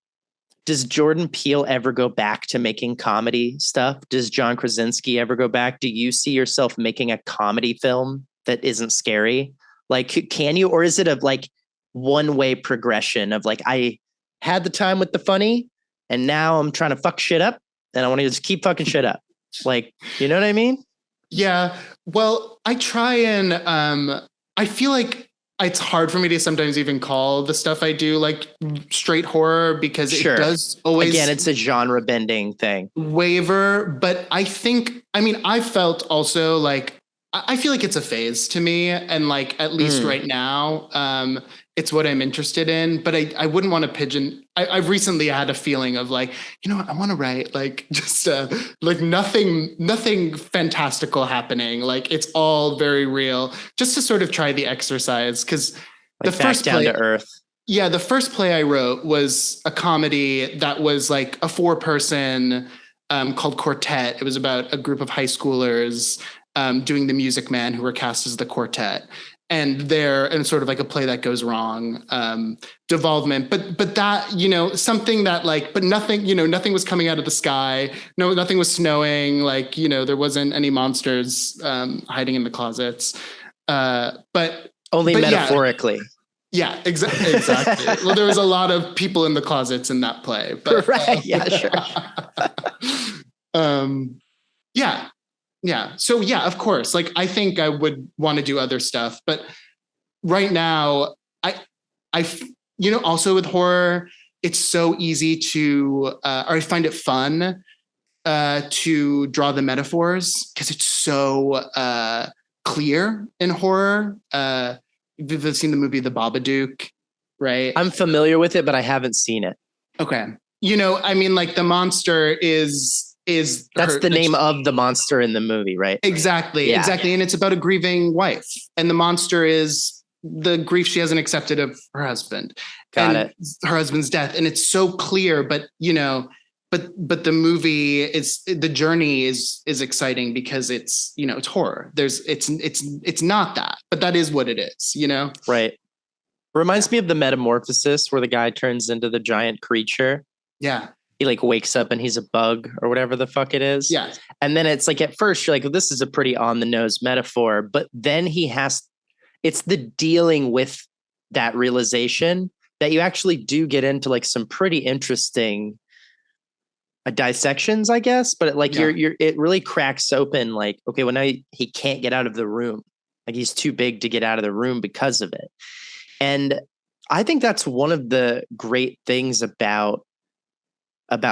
does Jordan Peele ever go back to making comedy stuff? Does John Krasinski ever go back? Do you see yourself making a comedy film that isn't scary? Like, can you, or is it a like one way progression of like, I had the time with the funny and now I'm trying to fuck shit up and I want to just keep fucking shit up? Like, you know what I mean? Yeah. Well, I try and I feel like it's hard for me to sometimes even call the stuff I do like straight horror because Sure. it does always Again, it's a genre bending thing. waver. But I think, I mean, I felt also like I feel like it's a phase to me, and like at least right now, it's what I'm interested in. But I wouldn't want to pigeon. I've recently had a feeling of like, you know what, I want to write like just like nothing fantastical happening. Like it's all very real, just to sort of try the exercise. Because Like the back first down play, to earth. yeah, the first play I wrote was a comedy that was like a 4-person called Quartet. It was about a group of high schoolers doing The Music Man, who were cast as the quartet. And sort of like a play that goes wrong, devolvement. But that, you know, something that like, but nothing, you know, nothing was coming out of the sky. No, nothing was snowing. Like, you know, there wasn't any monsters hiding in the closets. But only but metaphorically. Yeah, exactly. Well, there was a lot of people in the closets in that play. But, right. Yeah, sure. Yeah. Yeah. So yeah, of course. Like I think I would want to do other stuff, but right now, I, you know, also with horror, it's so easy to, or I find it fun to draw the metaphors because it's so clear in horror. You've seen the movie The Babadook, right? I'm familiar with it, but I haven't seen it. Okay. You know, I mean, like the monster is that's the name of the monster in the movie, right? Exactly. Yeah. Exactly. And it's about a grieving wife. And the monster is the grief she hasn't accepted of her husband. Got it. Her husband's death. And it's so clear, but you know, but the movie is, the journey is exciting because it's, you know, it's horror. It's not that, but that is what it is, you know? Right. Reminds me of the Metamorphosis where the guy turns into the giant creature. Yeah. He like wakes up and he's a bug or whatever the fuck it is. Yeah. And then it's like, at first you're like, well, this is a pretty on the nose metaphor, but then it's the dealing with that realization that you actually do get into like some pretty interesting dissections, I guess. But it really cracks open like, okay, well now he can't get out of the room. Like he's too big to get out of the room because of it. And I think that's one of the great things about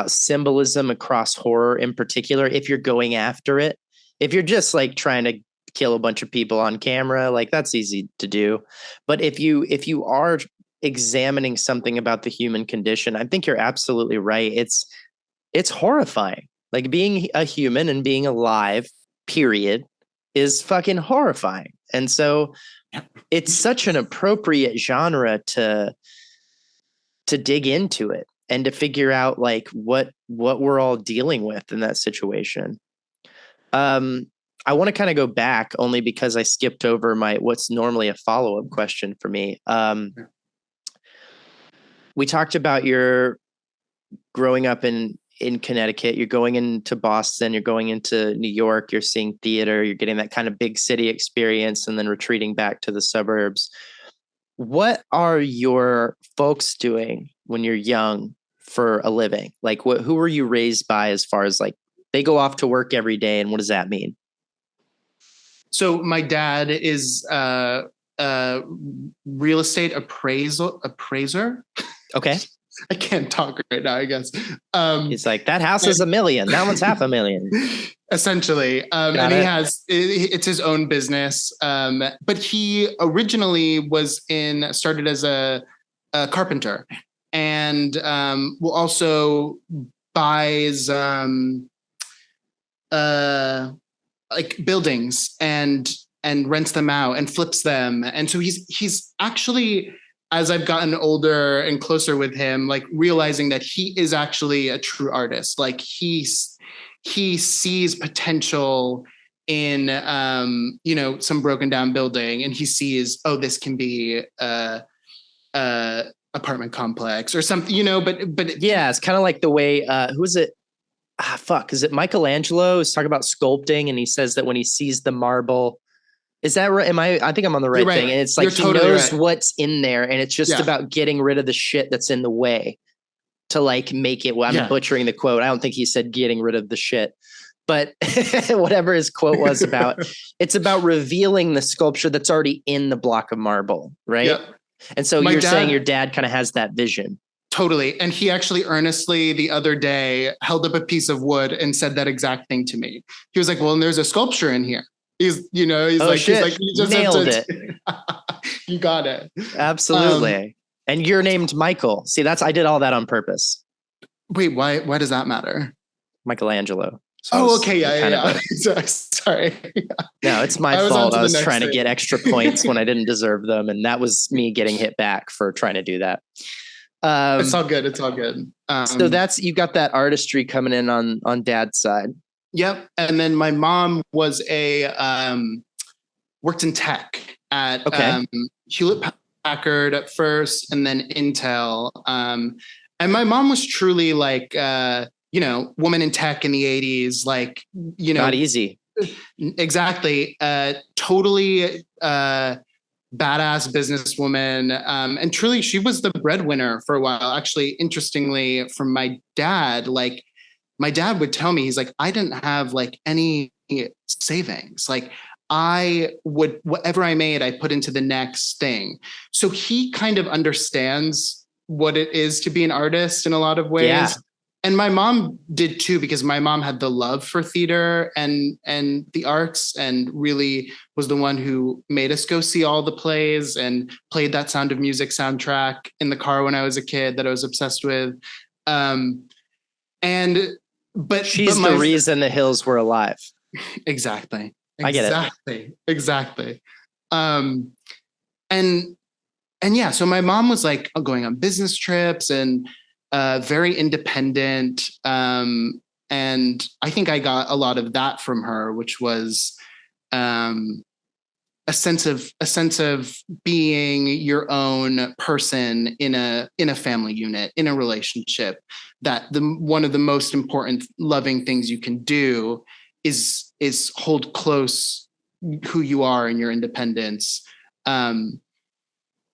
symbolism across horror in particular, if you're going after it. If you're just like trying to kill a bunch of people on camera, like that's easy to do. But if you are examining something about the human condition, I think you're absolutely right. It's horrifying. Like being a human and being alive, period, is fucking horrifying. And so it's such an appropriate genre to dig into it and to figure out like what we're all dealing with in that situation. I want to kind of go back only because I skipped over what's normally a follow-up question for me. We talked about your growing up in Connecticut, you're going into Boston, you're going into New York, you're seeing theater, you're getting that kind of big city experience and then retreating back to the suburbs. What are your folks doing when you're young for a living? Like who were you raised by as far as like they go off to work every day, and what does that mean? So my dad is real estate appraiser. Okay. I can't talk right now, I guess. He's like, that house is $1 million. That one's $500,000. Essentially. And it's his own business. But he originally started as a carpenter, and will also buys like buildings and rents them out and flips them. And so he's actually, as I've gotten older and closer with him, like realizing that he is actually a true artist. Like he sees potential in some broken down building, and he sees, oh, this can be a apartment complex or something, but Yeah, it's kind of like the way who is it? Is it Michelangelo is talking about sculpting, and he says that when he sees the marble, is that right? I think I'm on the right you're thing. right. And it's like You're he totally knows right. what's in there, and it's just Yeah. about getting rid of the shit that's in the way to like make it. Well, I'm Yeah. butchering the quote. I don't think he said getting rid of the shit, but whatever his quote was about, it's about revealing the sculpture that's already in the block of marble, right? Yep. And so My you're saying dad- your dad kind of has that vision. Totally. And he actually earnestly the other day held up a piece of wood and said that exact thing to me. He was like, well, and there's a sculpture in here. He's Oh, like, shit. you just Nailed it. You got it. Absolutely. And you're named Michael. See, I did all that on purpose. Wait, why does that matter? Michelangelo. So okay. Yeah. Sorry. No, it's my fault. I was trying to get extra points when I didn't deserve them. And that was me getting hit back for trying to do that. It's all good. It's all good. So you got that artistry coming in on dad's side. Yep. And then my mom was worked in tech at Hewlett Packard at first, and then Intel. And my mom was truly like, woman in tech in the 80s, like, not easy. Exactly. Totally badass businesswoman. And truly, she was the breadwinner for a while. Actually, interestingly, from my dad, like my dad would tell me, he's like, I didn't have like any savings. Like whatever I made, I put into the next thing. So he kind of understands what it is to be an artist in a lot of ways. Yeah. And my mom did too, because my mom had the love for theater and the arts, and really was the one who made us go see all the plays and played that Sound of Music soundtrack in the car when I was a kid that I was obsessed with. But she's the reason the Hills were alive. Exactly. I get it. Exactly. And yeah, so my mom was like going on business trips and very independent. And I think I got a lot of that from her, which was a sense of being your own person in a family unit, in a relationship, that one of the most important loving things you can do is hold close who you are and your independence,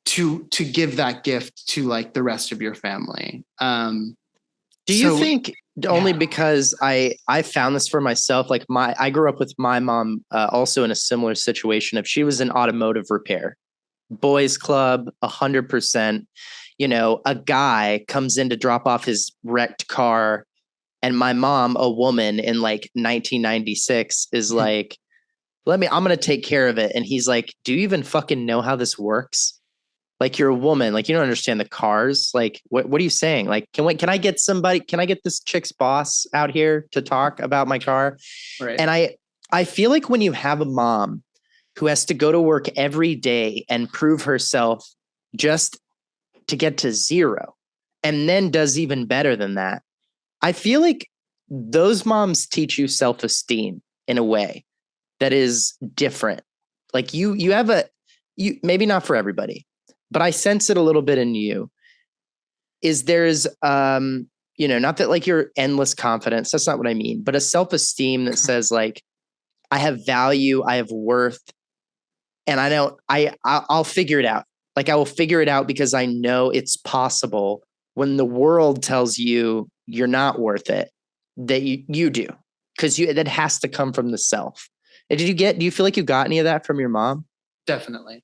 to give that gift to like the rest of your family. Do you think only because I found this for myself, like I grew up with my mom also in a similar situation. If she was in automotive repair, boys club, 100%, a guy comes in to drop off his wrecked car, and my mom, a woman in like 1996, is like, I'm going to take care of it. And he's like, do you even fucking know how this works? Like, you're a woman, like you don't understand the cars. Like, what are you saying? Like, can I get this chick's boss out here to talk about my car? Right. And I feel like when you have a mom who has to go to work every day and prove herself just to get to zero, and then does even better than that, I feel like those moms teach you self-esteem in a way that is different. Like you have maybe not for everybody, but I sense it a little bit in you. There's not that like you're endless confidence. That's not what I mean, but a self-esteem that says like, I have value, I have worth, and I know I'll figure it out. Like I will figure it out because I know it's possible when the world tells you you're not worth it, that you do, because that has to come from the self. And do you feel like you got any of that from your mom? Definitely.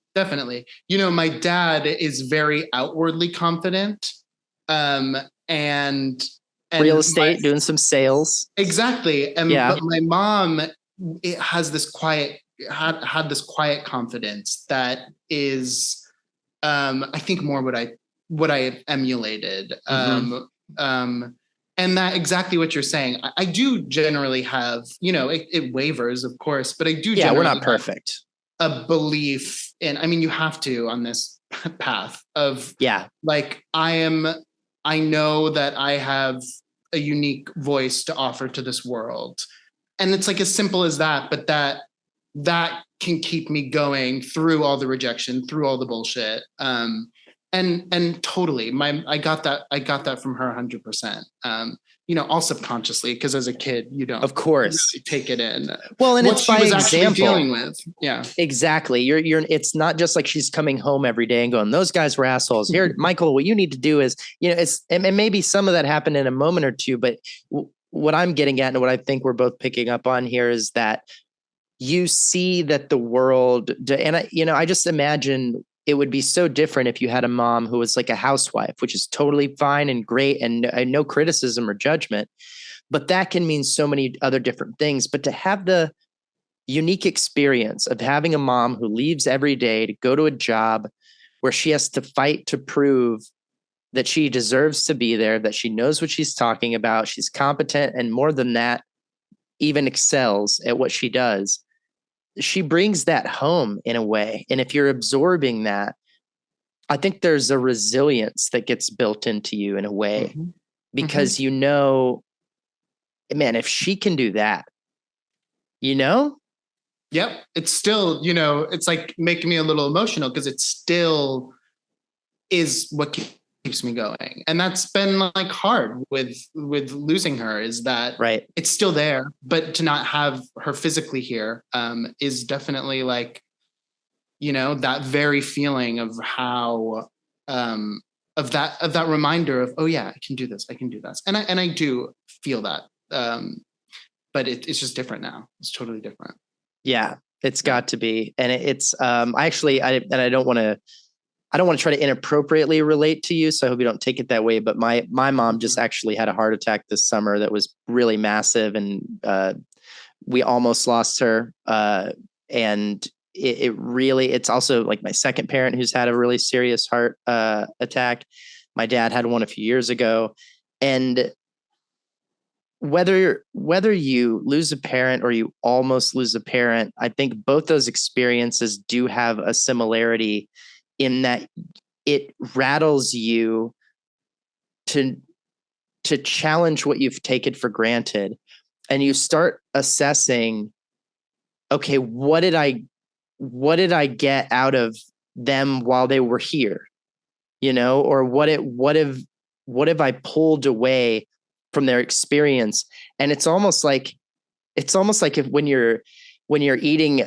My dad is very outwardly confident, and real estate, doing some sales. Exactly. But my mom has this had this quiet confidence that is, I think more what I have emulated. Mm-hmm. And that exactly what you're saying. I do generally have, it wavers, of course, but I do. Yeah, we're not perfect. A belief in, you have to on this path of, like, I know that I have a unique voice to offer to this world. and it's like as simple as that, but that can keep me going through all the rejection, through all the bullshit. And totally, I got that from her 100%. All subconsciously, because as a kid, you don't, of course, really take it in. Well, and what it's she by was example. actually dealing with. Yeah, exactly. You're. It's not just like she's coming home every day and going, "Those guys were assholes." Here, Michael, what you need to do is, it's, and maybe some of that happened in a moment or two, but what I'm getting at and what I think we're both picking up on here is that you see that the world, and I just imagine it would be so different if you had a mom who was like a housewife, which is totally fine and great, and no criticism or judgment, but that can mean so many other different things. But to have the unique experience of having a mom who leaves every day to go to a job where she has to fight to prove that she deserves to be there, that she knows what she's talking about, she's competent, and more than that, even excels at what she does. She brings that home in a way. And if you're absorbing that, I think there's a resilience that gets built into you in a way, because man, if she can do that, Yep. It's still, it's like making me a little emotional, because it still is what keeps me going. And that's been like hard with losing her, is that right. It's still there, but to not have her physically here is definitely like, that very feeling of how of that reminder of, oh yeah, I can do this, I can do this. And I do feel that. But it's just different now. It's totally different. Yeah, it's got to be. And it's I don't want to try to inappropriately relate to you, so I hope you don't take it that way. But my mom just actually had a heart attack this summer that was really massive, and we almost lost her. And it's also like my second parent who's had a really serious heart attack. My dad had one a few years ago, and whether you lose a parent or you almost lose a parent, I think both those experiences do have a similarity in that it rattles you to challenge what you've taken for granted, and you start assessing, okay, what did I get out of them while they were here, or what have I pulled away from their experience? And it's almost like if when you're eating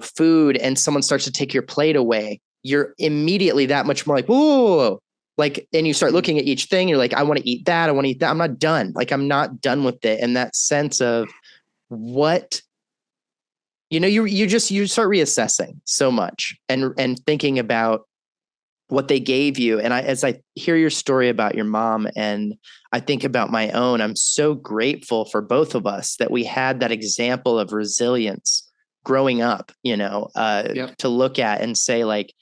food and someone starts to take your plate away, you're immediately that much more like, whoa, like, and you start looking at each thing, you're like, I want to eat that, I want to eat that, I'm not done, like I'm not done with it. And that sense of what you start reassessing so much and thinking about what they gave you. And as I hear your story about your mom and I think about my own, I'm so grateful for both of us that we had that example of resilience growing up, to look at and say, like,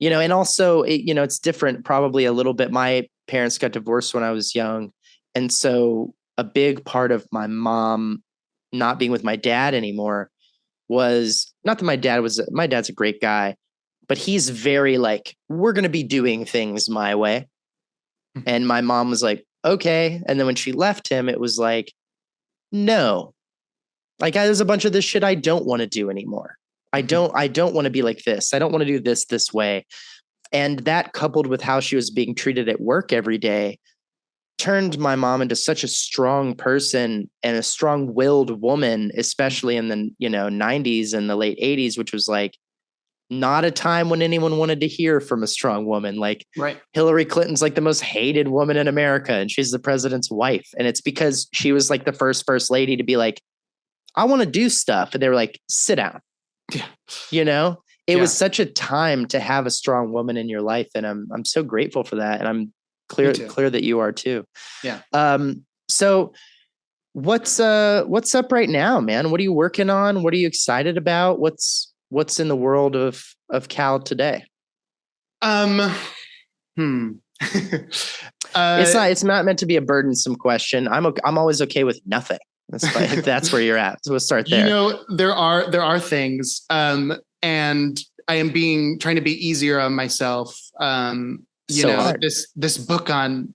and also, it's different probably a little bit. My parents got divorced when I was young. And so a big part of my mom not being with my dad anymore was not that my dad's a great guy, but he's very like, we're going to be doing things my way. And my mom was like, okay. And then when she left him, it was like, no, like there's a bunch of this shit I don't want to do anymore. I don't want to be like this. I don't want to do this way. And that, coupled with how she was being treated at work every day, turned my mom into such a strong person and a strong-willed woman, especially in the 90s and the late 80s, which was like not a time when anyone wanted to hear from a strong woman. Like, right. Hillary Clinton's like the most hated woman in America, and she's the president's wife. And it's because she was like the first lady to be like, I want to do stuff. And they were like, sit down. Yeah. It was such a time to have a strong woman in your life. And I'm so grateful for that. And I'm clear that you are too. Yeah. So what's up right now, man? What are you working on? What are you excited about? What's in the world of Cal today? It's not meant to be a burdensome question. I'm always okay with nothing. If that's where you're at. So we'll start there. There are things, and I am trying to be easier on myself. Hard. This book on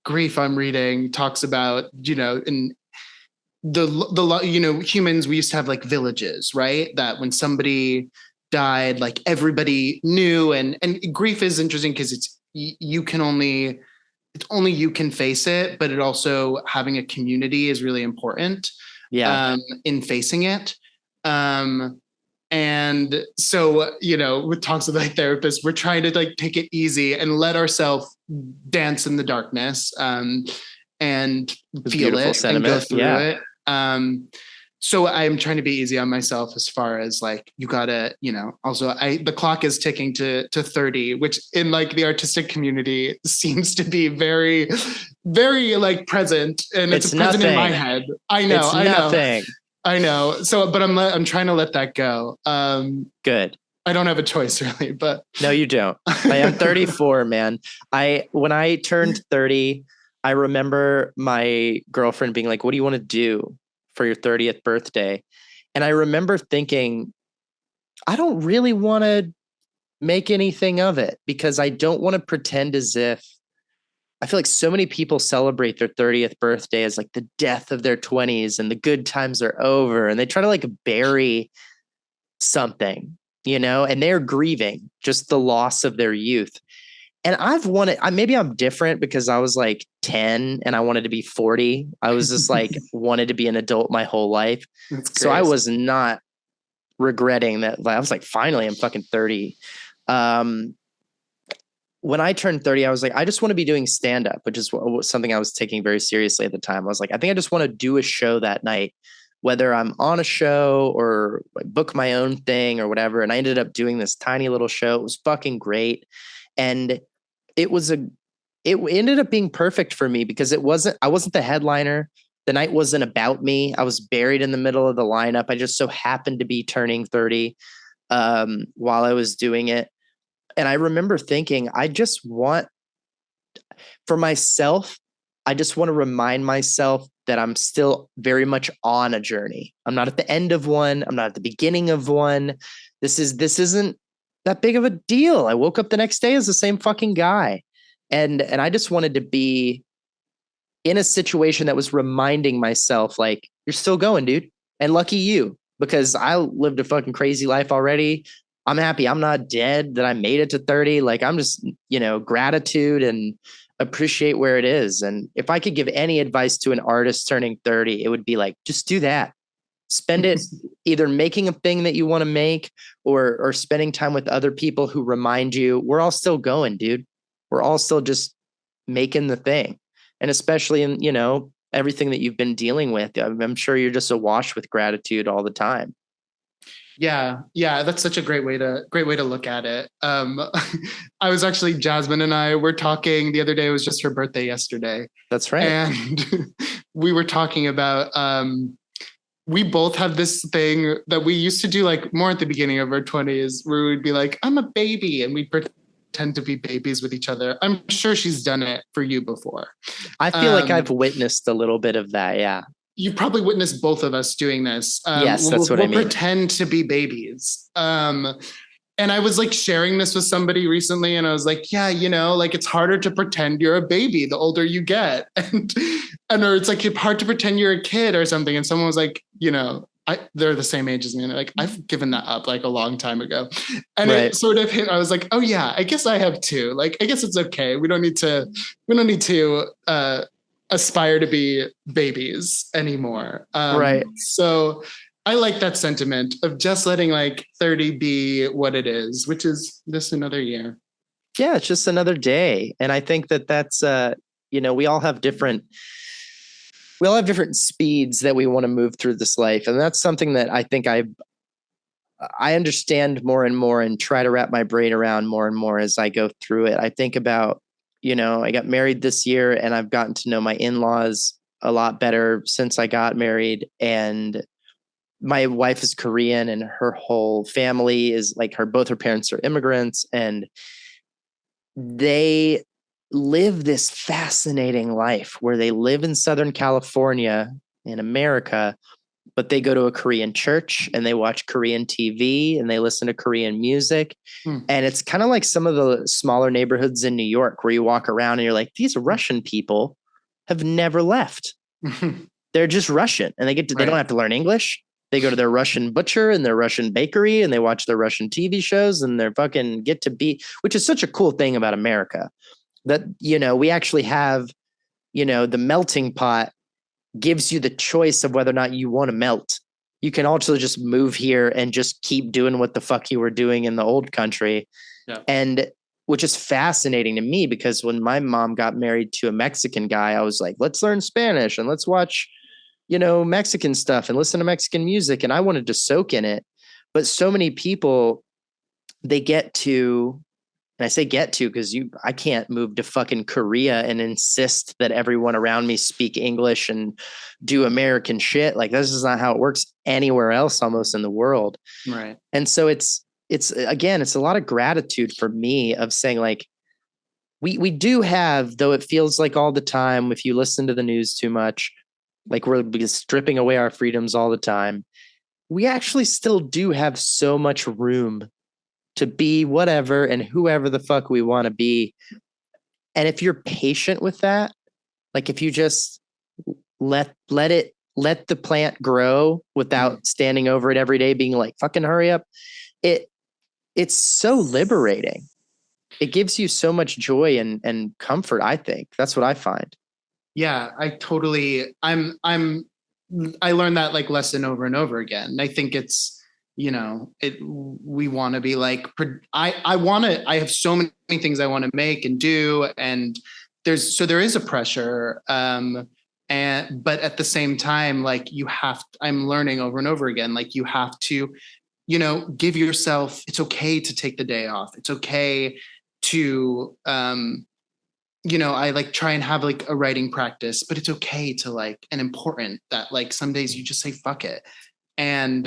grief I'm reading talks about, and humans, we used to have like villages, right? That when somebody died, like everybody knew, and grief is interesting because it's only you can face it, but it also having a community is really important in facing it. And so, with talks with my therapist, we're trying to like take it easy and let ourselves dance in the darkness, and feel it sentiment. And go through it. So I'm trying to be easy on myself as far as like, you gotta, also the clock is ticking to 30, which in like the artistic community seems to be very, very like present, and it's present in my head. I know. So, but I'm trying to let that go. Good. I don't have a choice really, but no, you don't. I am 34, man. When I turned 30, I remember my girlfriend being like, "What do you want to do for your 30th birthday?" And I remember thinking, I don't really want to make anything of it, because I don't want to pretend as if, I feel like so many people celebrate their 30th birthday as like the death of their 20s and the good times are over, and they try to like bury something, and they're grieving just the loss of their youth. And maybe I'm different because I was like 10 and I wanted to be 40. I was just like, wanted to be an adult my whole life. So I was not regretting that. I was like, finally, I'm fucking 30. When I turned 30, I was like, I just want to be doing stand-up, which is something I was taking very seriously at the time. I was like, I think I just want to do a show that night, whether I'm on a show or book my own thing or whatever. And I ended up doing this tiny little show. It was fucking great. And it ended up being perfect for me because I wasn't the headliner. The night wasn't about me. I was buried in the middle of the lineup. I just so happened to be turning 30 while I was doing it. And I remember thinking, for myself, I just want to remind myself that I'm still very much on a journey. I'm not at the end of one. I'm not at the beginning of one. This isn't that big of a deal. I woke up the next day as the same fucking guy. And I just wanted to be in a situation that was reminding myself, like, you're still going, dude. And lucky you, because I lived a fucking crazy life already. I'm happy I'm not dead, that I made it to 30. Like, I'm just, gratitude and appreciate where it is. And if I could give any advice to an artist turning 30, it would be like, just do that. Spend it either making a thing that you want to make or spending time with other people who remind you we're all still going, dude. We're all still just making the thing. And especially in, everything that you've been dealing with, I'm sure you're just awash with gratitude all the time. Yeah. That's such a great way to look at it. I was actually, Jasmine and I were talking the other day. It was just her birthday yesterday. That's right. And we were talking about, we both have this thing that we used to do like more at the beginning of our 20s, where we'd be like, I'm a baby, and we'd pretend to be babies with each other. I'm sure she's done it for you before. I feel like I've witnessed a little bit of that. Yeah. You've probably witnessed both of us doing this. Yes, that's what I mean. We'll pretend to be babies. And I was like sharing this with somebody recently, and I was like, yeah, like it's harder to pretend you're a baby the older you get. Or it's like hard to pretend you're a kid or something. And someone was like, they're the same age as me. And they're like, I've given that up like a long time ago. And It sort of hit, I was like, oh yeah, I guess I have too. Like, I guess it's okay. We don't need to aspire to be babies anymore. Right. So I like that sentiment of just letting like 30 be what it is, which is just another year. Yeah, it's just another day. And I think that's, we all have different speeds that we want to move through this life. And that's something that I think I understand more and more and try to wrap my brain around more and more as I go through it. I think about, I got married this year, and I've gotten to know my in-laws a lot better since I got married. And my wife is Korean, and her whole family is like both her parents are immigrants, and they live this fascinating life where they live in Southern California in America, but they go to a Korean church and they watch Korean TV and they listen to Korean music. And it's kind of like some of the smaller neighborhoods in New York where you walk around and you're like, these Russian people have never left. they're just Russian and they don't have to learn English. They go to their Russian butcher and their Russian bakery and they watch their Russian TV shows and they're fucking get to be, which is such a cool thing about America that, you know, we actually have, you know, the melting pot gives you the choice of whether or not you want to melt. You can also just move here and just keep doing what the fuck you were doing in the old country. Yeah. And which is fascinating to me because when my mom got married to a Mexican guy, I was like, let's learn Spanish and let's watch, you know, Mexican stuff and listen to Mexican music. And I wanted to soak in it. But so many people, they get to, and I say get to because I can't move to fucking Korea and insist that everyone around me speak English and do American shit. Like this is not how it works anywhere else almost in the world. Right. And so it's again, it's a lot of gratitude for me of saying like, we do have, though it feels like all the time, if you listen to the news too much, like we're stripping away our freedoms all the time. We actually still do have so much room to be whatever and whoever the fuck we want to be. And if you're patient with that, like if you just let the plant grow without standing over it every day, being like, fucking hurry up. It's so liberating. It gives you so much joy and comfort. I think that's what I find. Yeah, I learned that like lesson over and over again. And I think it's, you know, we want to be like, I have so many things I want to make and do. And there is a pressure. But at the same time, like I'm learning over and over again, like you have to, you know, give yourself, it's okay to take the day off. It's okay to, you know, I like try and have like a writing practice, but it's okay to like, and important that like some days you just say, fuck it. And,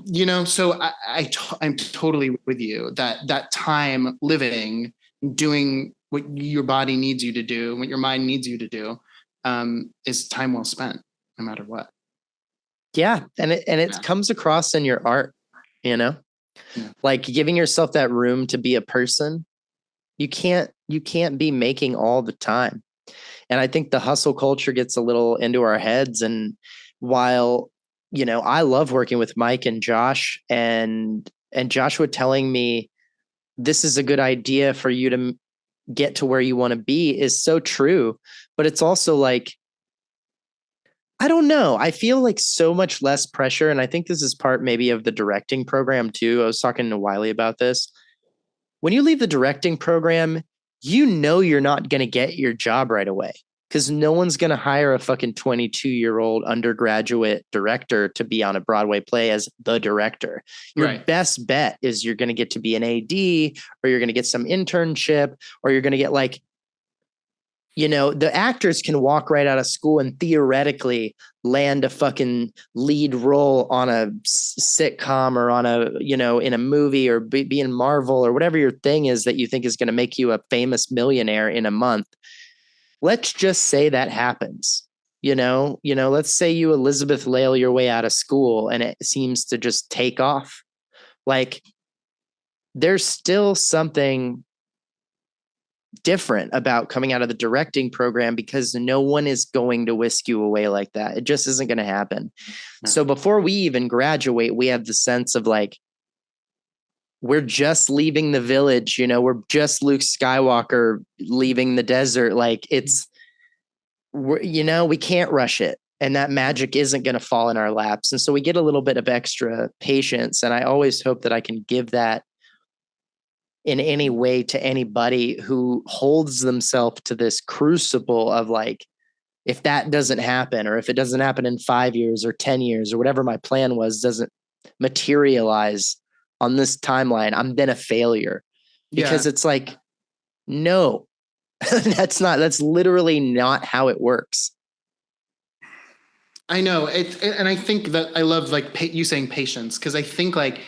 you know, so I'm totally with you that time living, doing what your body needs you to do, what your mind needs you to do, is time well spent no matter what. Yeah. And it comes across in your art, you know, like giving yourself that room to be a person. You can't be making all the time. And I think the hustle culture gets a little into our heads. And while, you know, I love working with Mike and Josh and Joshua telling me this is a good idea for you to get to where you want to be is so true. But it's also like, I don't know. I feel like so much less pressure. And I think this is part maybe of the directing program too. I was talking to Wiley about this. When you leave the directing program, you know you're not going to get your job right away because no one's going to hire a fucking 22-year-old undergraduate director to be on a Broadway play as the director. Your best bet is you're going to get to be an AD or you're going to get some internship or you're going to get like, you know, the actors can walk right out of school and theoretically land a fucking lead role on a sitcom or on a, you know, in a movie or be in Marvel or whatever your thing is that you think is going to make you a famous millionaire in a month. Let's just say that happens, you know, let's say you Elizabeth Lail your way out of school and it seems to just take off. Like there's still something different about coming out of the directing program because no one is going to whisk you away like that. It just isn't going to happen. No. So before we even graduate, we have the sense of like, we're just leaving the village, you know, we're just Luke Skywalker leaving the desert. Like you know, we can't rush it and that magic isn't going to fall in our laps. And so we get a little bit of extra patience. And I always hope that I can give that in any way to anybody who holds themselves to this crucible of like, if that doesn't happen, or if it doesn't happen in 5 years or 10 years or whatever my plan was, doesn't materialize on this timeline, I'm then a failure because it's like, no, that's literally not how it works. I know it. And I think that I love like you saying patience. Cause I think like,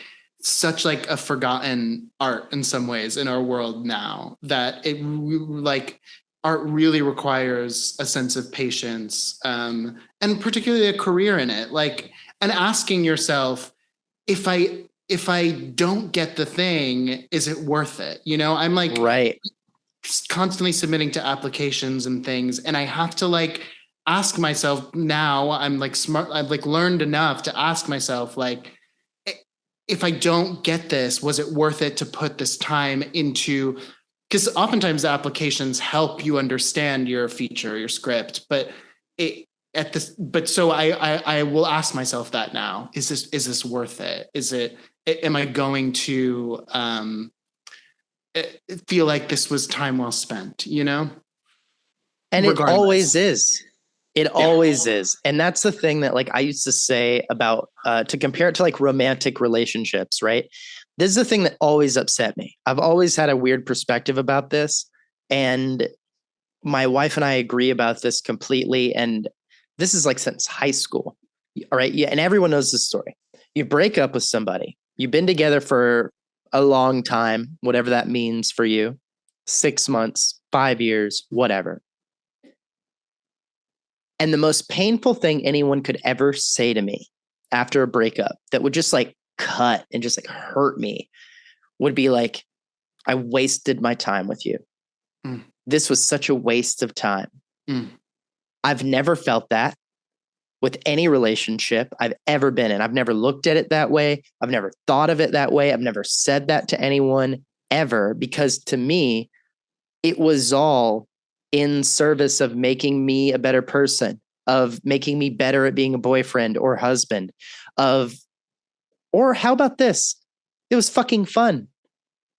such like a forgotten art in some ways in our world now that it like art really requires a sense of patience and particularly a career in it, like, and asking yourself, if I don't get the thing, is it worth it? You know, I'm like constantly submitting to applications and things and I have to like ask myself now, I'm like smart, I've like learned enough to ask myself, like, if I don't get this, was it worth it to put this time into? Because oftentimes the applications help you understand your feature, your script, but it at this, but so I will ask myself that now: is this worth it? Is it? Am I going to feel like this was time well spent? You know, And it always regardless. is. It Yeah. always is. And that's the thing that like I used to say about to compare it to like romantic relationships, right? This is the thing that always upset me. I've always had a weird perspective about this. And my wife and I agree about this completely. And this is like since high school. All right. Yeah. And everyone knows this story. You break up with somebody, you've been together for a long time, whatever that means for you, 6 months, 5 years, whatever. And the most painful thing anyone could ever say to me after a breakup that would just like cut and just like hurt me would be like, I wasted my time with you. Mm. This was such a waste of time. Mm. I've never felt that with any relationship I've ever been in. I've never looked at it that way. I've never thought of it that way. I've never said that to anyone ever, because to me, it was all in service of making me a better person, of making me better at being a boyfriend or husband, or how about this? It was fucking fun.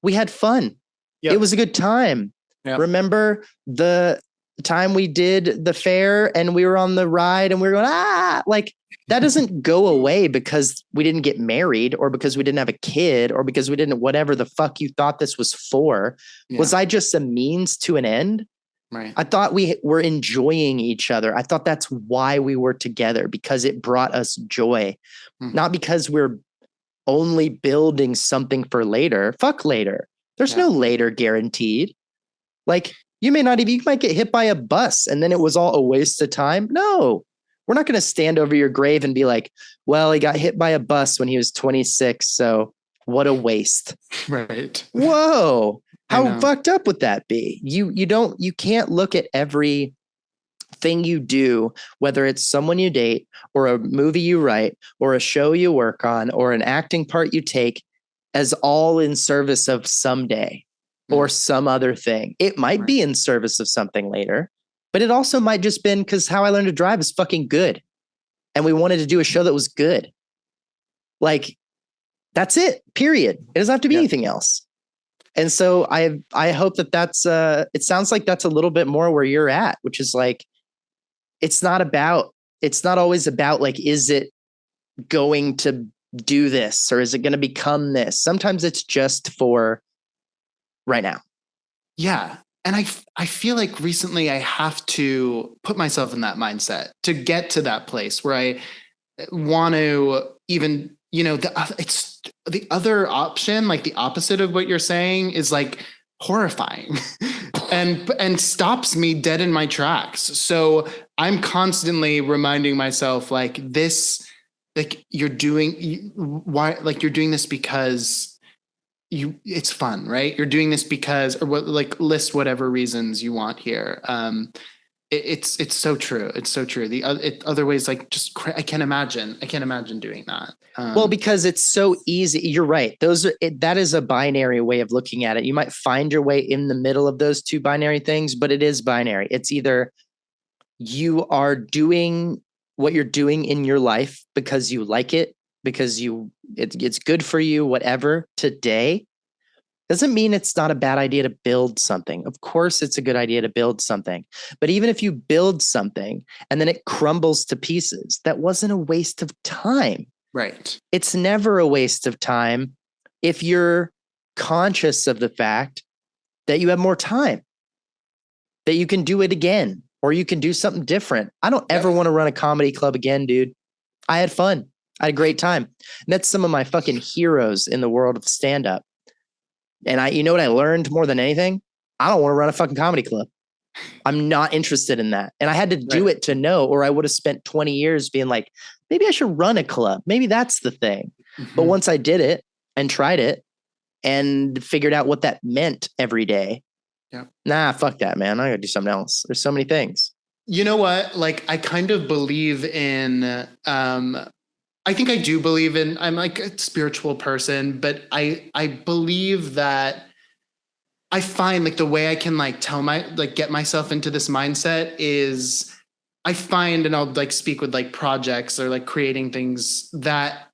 We had fun. Yep. It was a good time. Yep. Remember the time we did the fair and we were on the ride and we were going, like that doesn't go away because we didn't get married or because we didn't have a kid or because we didn't, whatever the fuck you thought this was for. Yeah. Was I just a means to an end? Right. I thought we were enjoying each other. I thought that's why we were together, because it brought us joy, not because we're only building something for later. Fuck later. There's no later guaranteed. Like you might get hit by a bus and then it was all a waste of time. No, we're not going to stand over your grave and be like, well, he got hit by a bus when he was 26. So what a waste. Right. Whoa. How fucked up would that be? You can't look at every thing you do, whether it's someone you date or a movie you write or a show you work on or an acting part you take, as all in service of someday or some other thing. It might be in service of something later, but it also might just been because How I Learned to Drive is fucking good. And we wanted to do a show that was good. Like, that's it, period. It doesn't have to be anything else. And so I hope that's it sounds like that's a little bit more where you're at, which is like, it's not always about like, is it going to do this or is it going to become this? Sometimes it's just for right now. Yeah. And I feel like recently I have to put myself in that mindset to get to that place where I want to even, it's the other option, like the opposite of what you're saying is like horrifying and stops me dead in my tracks. So I'm constantly reminding myself like this, like you're doing this because it's fun, right? You're doing this because, or what, like list whatever reasons you want here. It's so true. It's so true. Other ways, like just I can't imagine doing that. Well, because it's so easy. You're right. That is a binary way of looking at it. You might find your way in the middle of those two binary things, but it is binary. It's either you are doing what you're doing in your life because you like it, because it's good for you, whatever today. Doesn't mean it's not a bad idea to build something. Of course, it's a good idea to build something. But even if you build something and then it crumbles to pieces, that wasn't a waste of time. Right. It's never a waste of time if you're conscious of the fact that you have more time, that you can do it again, or you can do something different. I don't ever want to run a comedy club again, dude. I had fun. I had a great time. Met some of my fucking heroes in the world of stand-up. And you know what I learned more than anything? I don't want to run a fucking comedy club. I'm not interested in that. And I had to do it to know, or I would have spent 20 years being like, maybe I should run a club. Maybe that's the thing. Mm-hmm. But once I did it and tried it and figured out what that meant every day, nah, fuck that, man. I gotta do something else. There's so many things. You know what? Like, I kind of believe in, I think I do believe in, I'm like a spiritual person, but I believe that I find like the way I can like get myself into this mindset is I find, and I'll like speak with like projects or like creating things that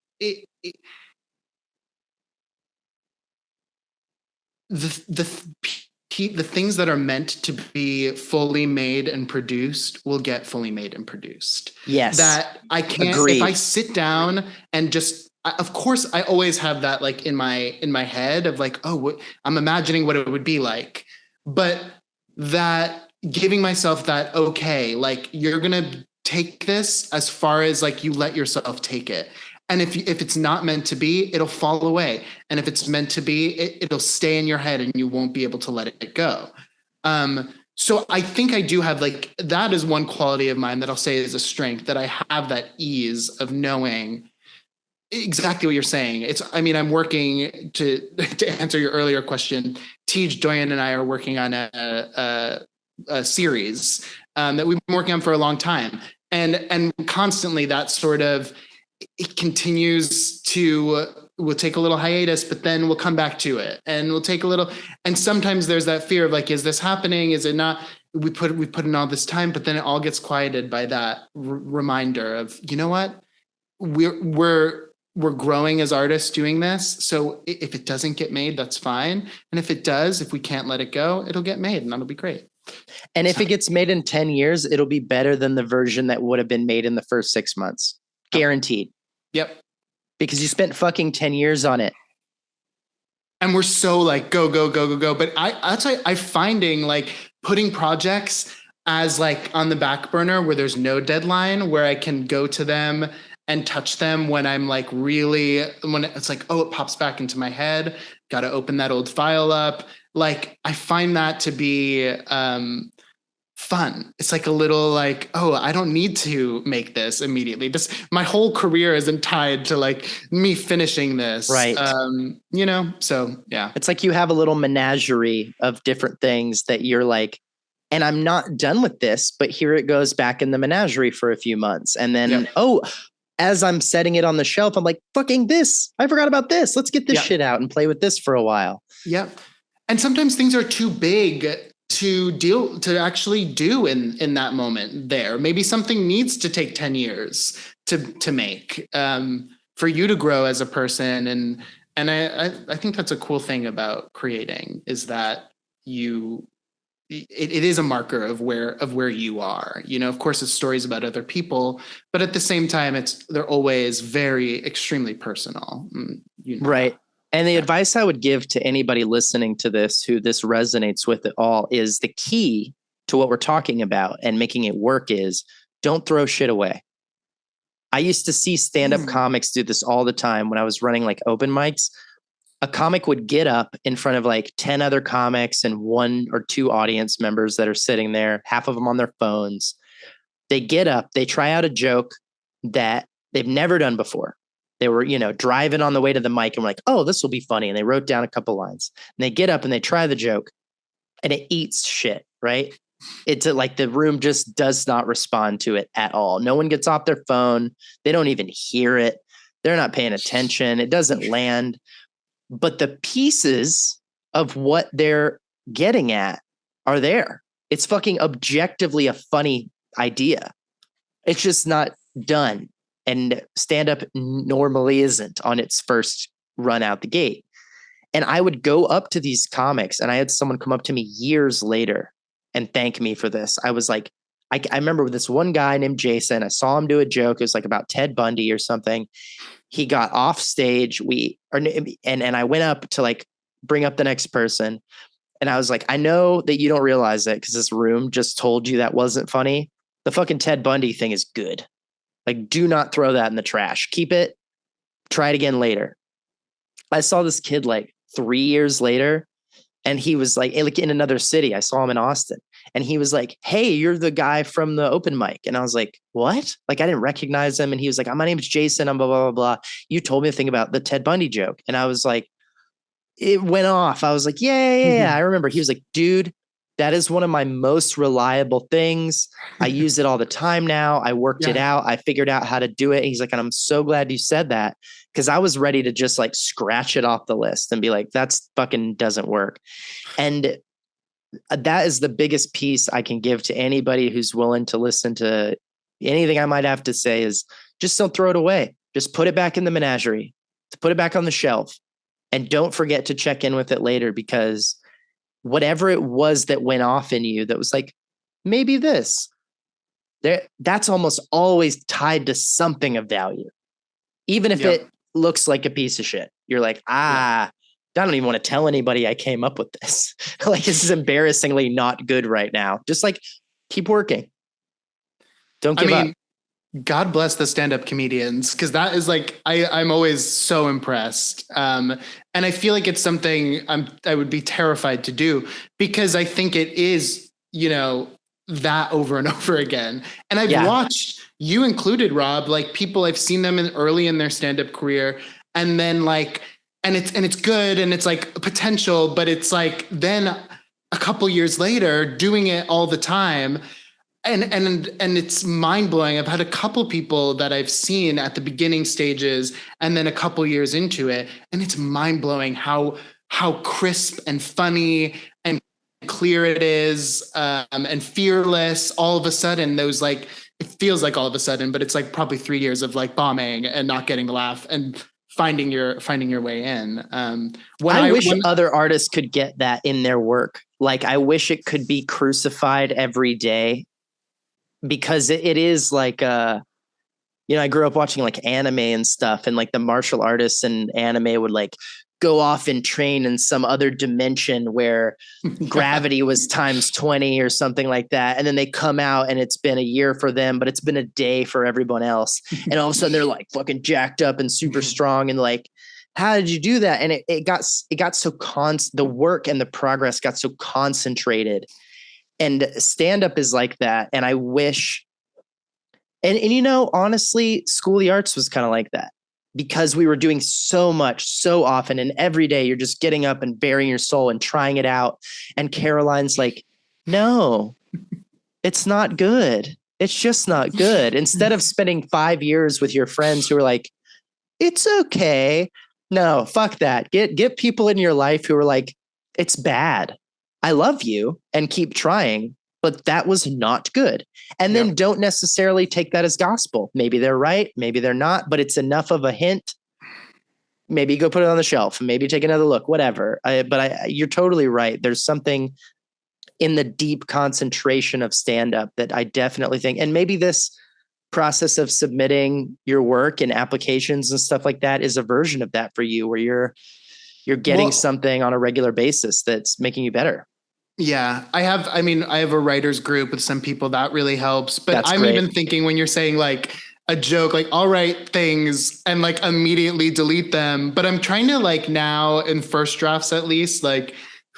the things that are meant to be fully made and produced will get fully made and produced. Yes. That I can't, if I Agreed. sit down and just, of course, I always have that like in my head of like, oh, I'm imagining what it would be like, but that giving myself that, okay, like you're gonna take this as far as like you let yourself take it. And if it's not meant to be, it'll fall away. And if it's meant to be, it'll stay in your head and you won't be able to let it go. So I think I do have like, that is one quality of mine that I'll say is a strength, that I have that ease of knowing exactly what you're saying. I mean, I'm working to answer your earlier question. Tej Doyen and I are working on a series that we've been working on for a long time. And constantly that sort of, it continues to, we'll take a little hiatus, but then we'll come back to it and we'll take a little, and sometimes there's that fear of like, is this happening? Is it not? We put in all this time, but then it all gets quieted by that reminder of, you know what? We're growing as artists doing this. So if it doesn't get made, that's fine. And if it does, if we can't let it go, it'll get made and that'll be great. And if it gets made in 10 years, it'll be better than the version that would have been made in the first 6 months. Guaranteed. Yep. Because you spent fucking 10 years on it. And we're so like, go. But I'm finding like putting projects as like on the back burner where there's no deadline, where I can go to them and touch them when I'm like really, when it's like, oh, it pops back into my head. Got to open that old file up. Like, I find that to be fun. It's like a little like, oh, I don't need to make this immediately. This, my whole career isn't tied to like me finishing this. Right. You know, so yeah. It's like you have a little menagerie of different things that you're like, and I'm not done with this, but here it goes back in the menagerie for a few months. And then, oh, as I'm setting it on the shelf, I'm like, fucking this. I forgot about this. Let's get this shit out and play with this for a while. Yeah. And sometimes things are too big to actually do in that moment there. Maybe something needs to take 10 years to make for you to grow as a person. And I think that's a cool thing about creating, is that it is a marker of where you are. You know, of course it's stories about other people, but at the same time they're always very extremely personal. You know. Right. And the advice I would give to anybody listening to this, who this resonates with at all, is the key to what we're talking about and making it work is don't throw shit away. I used to see stand-up comics do this all the time when I was running like open mics. A comic would get up in front of like 10 other comics and 1 or 2 audience members that are sitting there, half of them on their phones. They get up, they try out a joke that they've never done before. They were, driving on the way to the mic and were like, oh, this will be funny. And they wrote down a couple lines. And they get up and they try the joke and it eats shit, right? It's like the room just does not respond to it at all. No one gets off their phone. They don't even hear it. They're not paying attention. It doesn't land. But the pieces of what they're getting at are there. It's fucking objectively a funny idea. It's just not done. And stand-up normally isn't on its first run out the gate. And I would go up to these comics, and I had someone come up to me years later and thank me for this. I was like, I remember with this one guy named Jason. I saw him do a joke. It was like about Ted Bundy or something. He got off stage. And I went up to like bring up the next person. And I was like, I know that you don't realize it because this room just told you that wasn't funny. The fucking Ted Bundy thing is good. Like, do not throw that in the trash. Keep it. Try it again later. I saw this kid like 3 years later, and he was like in another city. I saw him in Austin, and he was like, hey, you're the guy from the open mic. And I was like, what? Like, I didn't recognize him. And he was like, my name is Jason. I'm blah, blah, blah, blah. You told me a thing about the Ted Bundy joke. And I was like, it went off. I was like, yeah. I remember. He was like, dude, That is one of my most reliable things. I use it all the time now. I worked it out. I figured out how to do it. And he's like, and I'm so glad you said that, because I was ready to just like scratch it off the list and be like, that's fucking doesn't work. And that is the biggest piece I can give to anybody who's willing to listen to anything I might have to say is just don't throw it away. Just put it back in the menagerie, put it back on the shelf, and don't forget to check in with it later, because whatever it was that went off in you that was like, maybe this, that's almost always tied to something of value. Even if it looks like a piece of shit, you're like, I don't even want to tell anybody I came up with this. Like, this is embarrassingly not good right now. Just like, keep working. Don't give up. God bless the stand-up comedians, because that is like, I'm always so impressed. And I feel like it's something I would be terrified to do, because I think it is, that over and over again. And I've watched, you included, Rob, like people, I've seen them early in their stand-up career, and then like, and it's good, and it's like potential, but it's like then a couple years later doing it all the time. And it's mind blowing. I've had a couple people that I've seen at the beginning stages and then a couple years into it, and it's mind blowing how crisp and funny and clear it is, and fearless. All of a sudden, those like, it feels like all of a sudden, but it's like probably 3 years of like bombing and not getting the laugh and finding your way in. I wish other artists could get that in their work. Like, I wish it could be crucified every day. Because it is like, I grew up watching like anime and stuff, and like the martial artists and anime would like go off and train in some other dimension where gravity was times 20 or something like that. And then they come out and it's been a year for them, but it's been a day for everyone else. And all of a sudden they're like fucking jacked up and super strong. And like, how did you do that? And it got so the work and the progress got so concentrated. And stand-up is like that. And I wish, and honestly, School of the Arts was kind of like that, because we were doing so much, so often, and every day you're just getting up and bearing your soul and trying it out. And Caroline's like, no, it's not good. It's just not good. Instead of spending 5 years with your friends who are like, it's okay. No, fuck that. Get people in your life who are like, it's bad. I love you and keep trying, but that was not good. And then don't necessarily take that as gospel. Maybe they're right. Maybe they're not, but it's enough of a hint. Maybe go put it on the shelf and maybe take another look, whatever. You're totally right. There's something in the deep concentration of stand-up that I definitely think, and maybe this process of submitting your work and applications and stuff like that is a version of that for you, where you're getting something on a regular basis that's making you better. Yeah, I have a writer's group with some people that really helps, but I'm great. Even thinking when you're saying like a joke, like I'll write things and like immediately delete them, but I'm trying to like now in first drafts, at least, like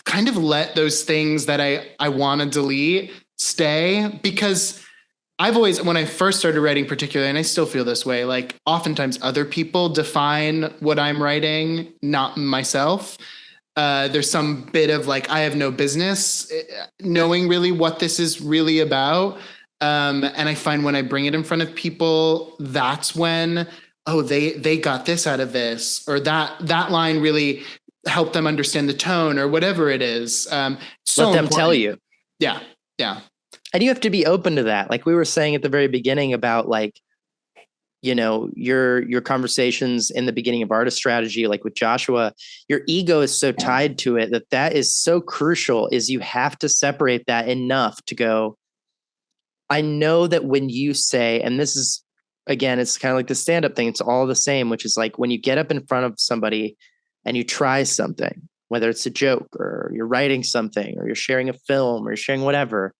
kind of let those things that I want to delete stay, because I've always, when I first started writing particularly, and I still feel this way, like oftentimes other people define what I'm writing, not myself. There's some bit of like, I have no business knowing really what this is really about. And I find when I bring it in front of people, that's when, they got this out of this, or that line really helped them understand the tone, or whatever it is. So let them tell you. Yeah. Yeah. And you have to be open to that. Like we were saying at the very beginning about like, your conversations in the beginning of Artist Strategy, like with Joshua, your ego is so tied to it that is so crucial, is you have to separate that enough to go, I know that when you say, and this is, again, it's kind of like the stand-up thing. It's all the same, which is like when you get up in front of somebody and you try something, whether it's a joke or you're writing something or you're sharing a film or you're sharing whatever,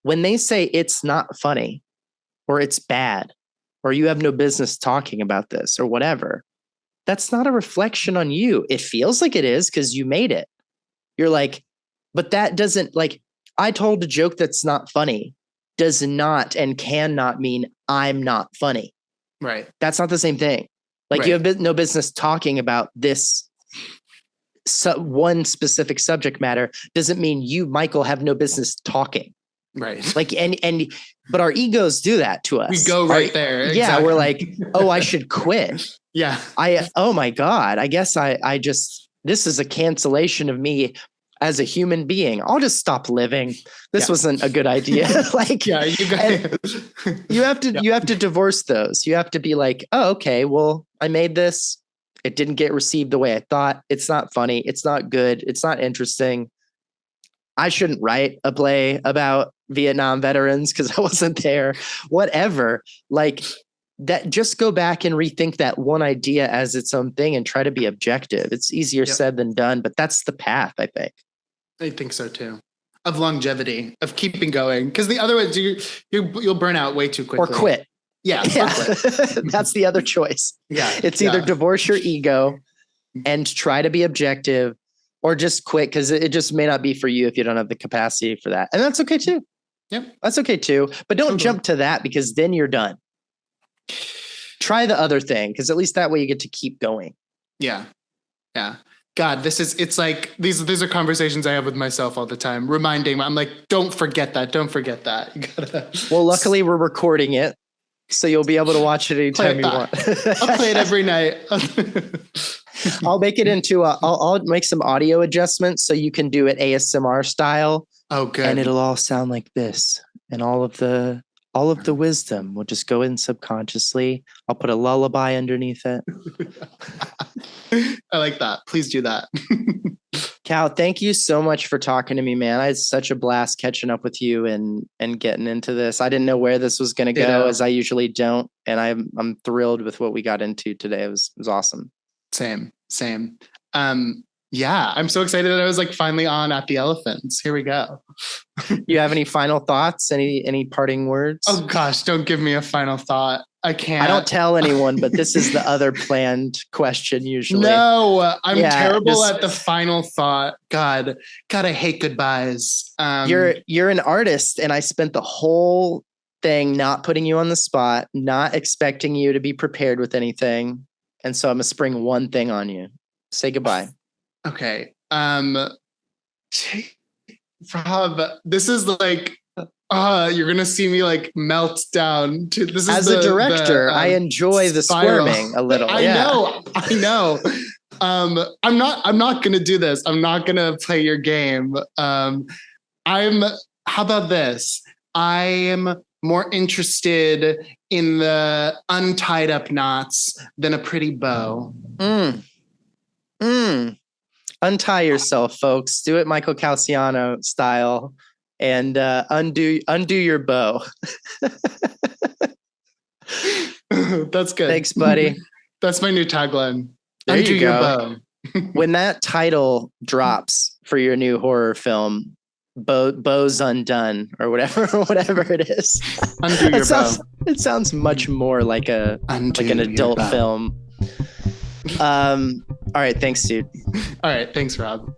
when they say it's not funny or it's bad, or you have no business talking about this or whatever, that's not a reflection on you. It feels like it is because you made it. You're like, but that doesn't, like, I told a joke that's not funny does not and cannot mean I'm not funny. Right. That's not the same thing. Like you have no business talking about this one specific subject matter doesn't mean you, Michael, have no business talking. Right. Like, but our egos do that to us. We go right there. Yeah. Exactly. We're like, oh, I should quit. Yeah. Oh my God. I guess this is a cancellation of me as a human being. I'll just stop living. This wasn't a good idea. Like, yeah, you have to divorce those. You have to be like, oh, okay, well, I made this. It didn't get received the way I thought. It's not funny. It's not good. It's not interesting. I shouldn't write a play about Vietnam veterans because I wasn't there. Whatever. Like that, just go back and rethink that one idea as its own thing and try to be objective. It's easier said than done, but that's the path, I think. I think so too. Of longevity, of keeping going. Because the other ones, you'll burn out way too quickly. Or quit. Yeah. That's the other choice. Yeah. It's either divorce your ego and try to be objective, or just quit because it just may not be for you if you don't have the capacity for that. And that's okay too. Yep. That's okay too. But don't jump to that because then you're done. Try the other thing because at least that way you get to keep going. Yeah. Yeah. God, it's like these are conversations I have with myself all the time, reminding me. I'm like, don't forget that. Don't forget that. You gotta. Well, luckily we're recording it, so you'll be able to watch it anytime you want. I'll play it every night. I'll make it into I'll make some audio adjustments so you can do it ASMR style. Oh, good. And it'll all sound like this, and all of the wisdom will just go in subconsciously. I'll put a lullaby underneath it. I like that. Please do that. Cal, thank you so much for talking to me, man. I had such a blast catching up with you and getting into this. I didn't know where this was going to go, as I usually don't, and I'm thrilled with what we got into today. It was awesome. Same. Yeah, I'm so excited that I was like finally on At the Elephants. Here we go. You have any final thoughts? Any parting words? Oh gosh, don't give me a final thought. I can't. I don't tell anyone, but this is the other planned question usually. No, I'm terrible at the final thought. God, I hate goodbyes. You're an artist, and I spent the whole thing not putting you on the spot, not expecting you to be prepared with anything. And so I'm gonna spring one thing on you. Say goodbye. Okay. Rob, this is like you're gonna see me like melt down to this. As a director, I enjoy the squirming a little. I know. I'm not gonna do this. I'm not gonna play your game. How about this? I am more interested in the untied up knots than a pretty bow. Untie yourself, folks. Do it Michael Calciano style, and undo your bow. That's good. Thanks, buddy. That's my new tagline. There undo you go. Your bow. When that title drops for your new horror film, Bows Undone or whatever it is. Undo your bow. It sounds much more like an adult film. All right, thanks, dude. All right, thanks, Rob.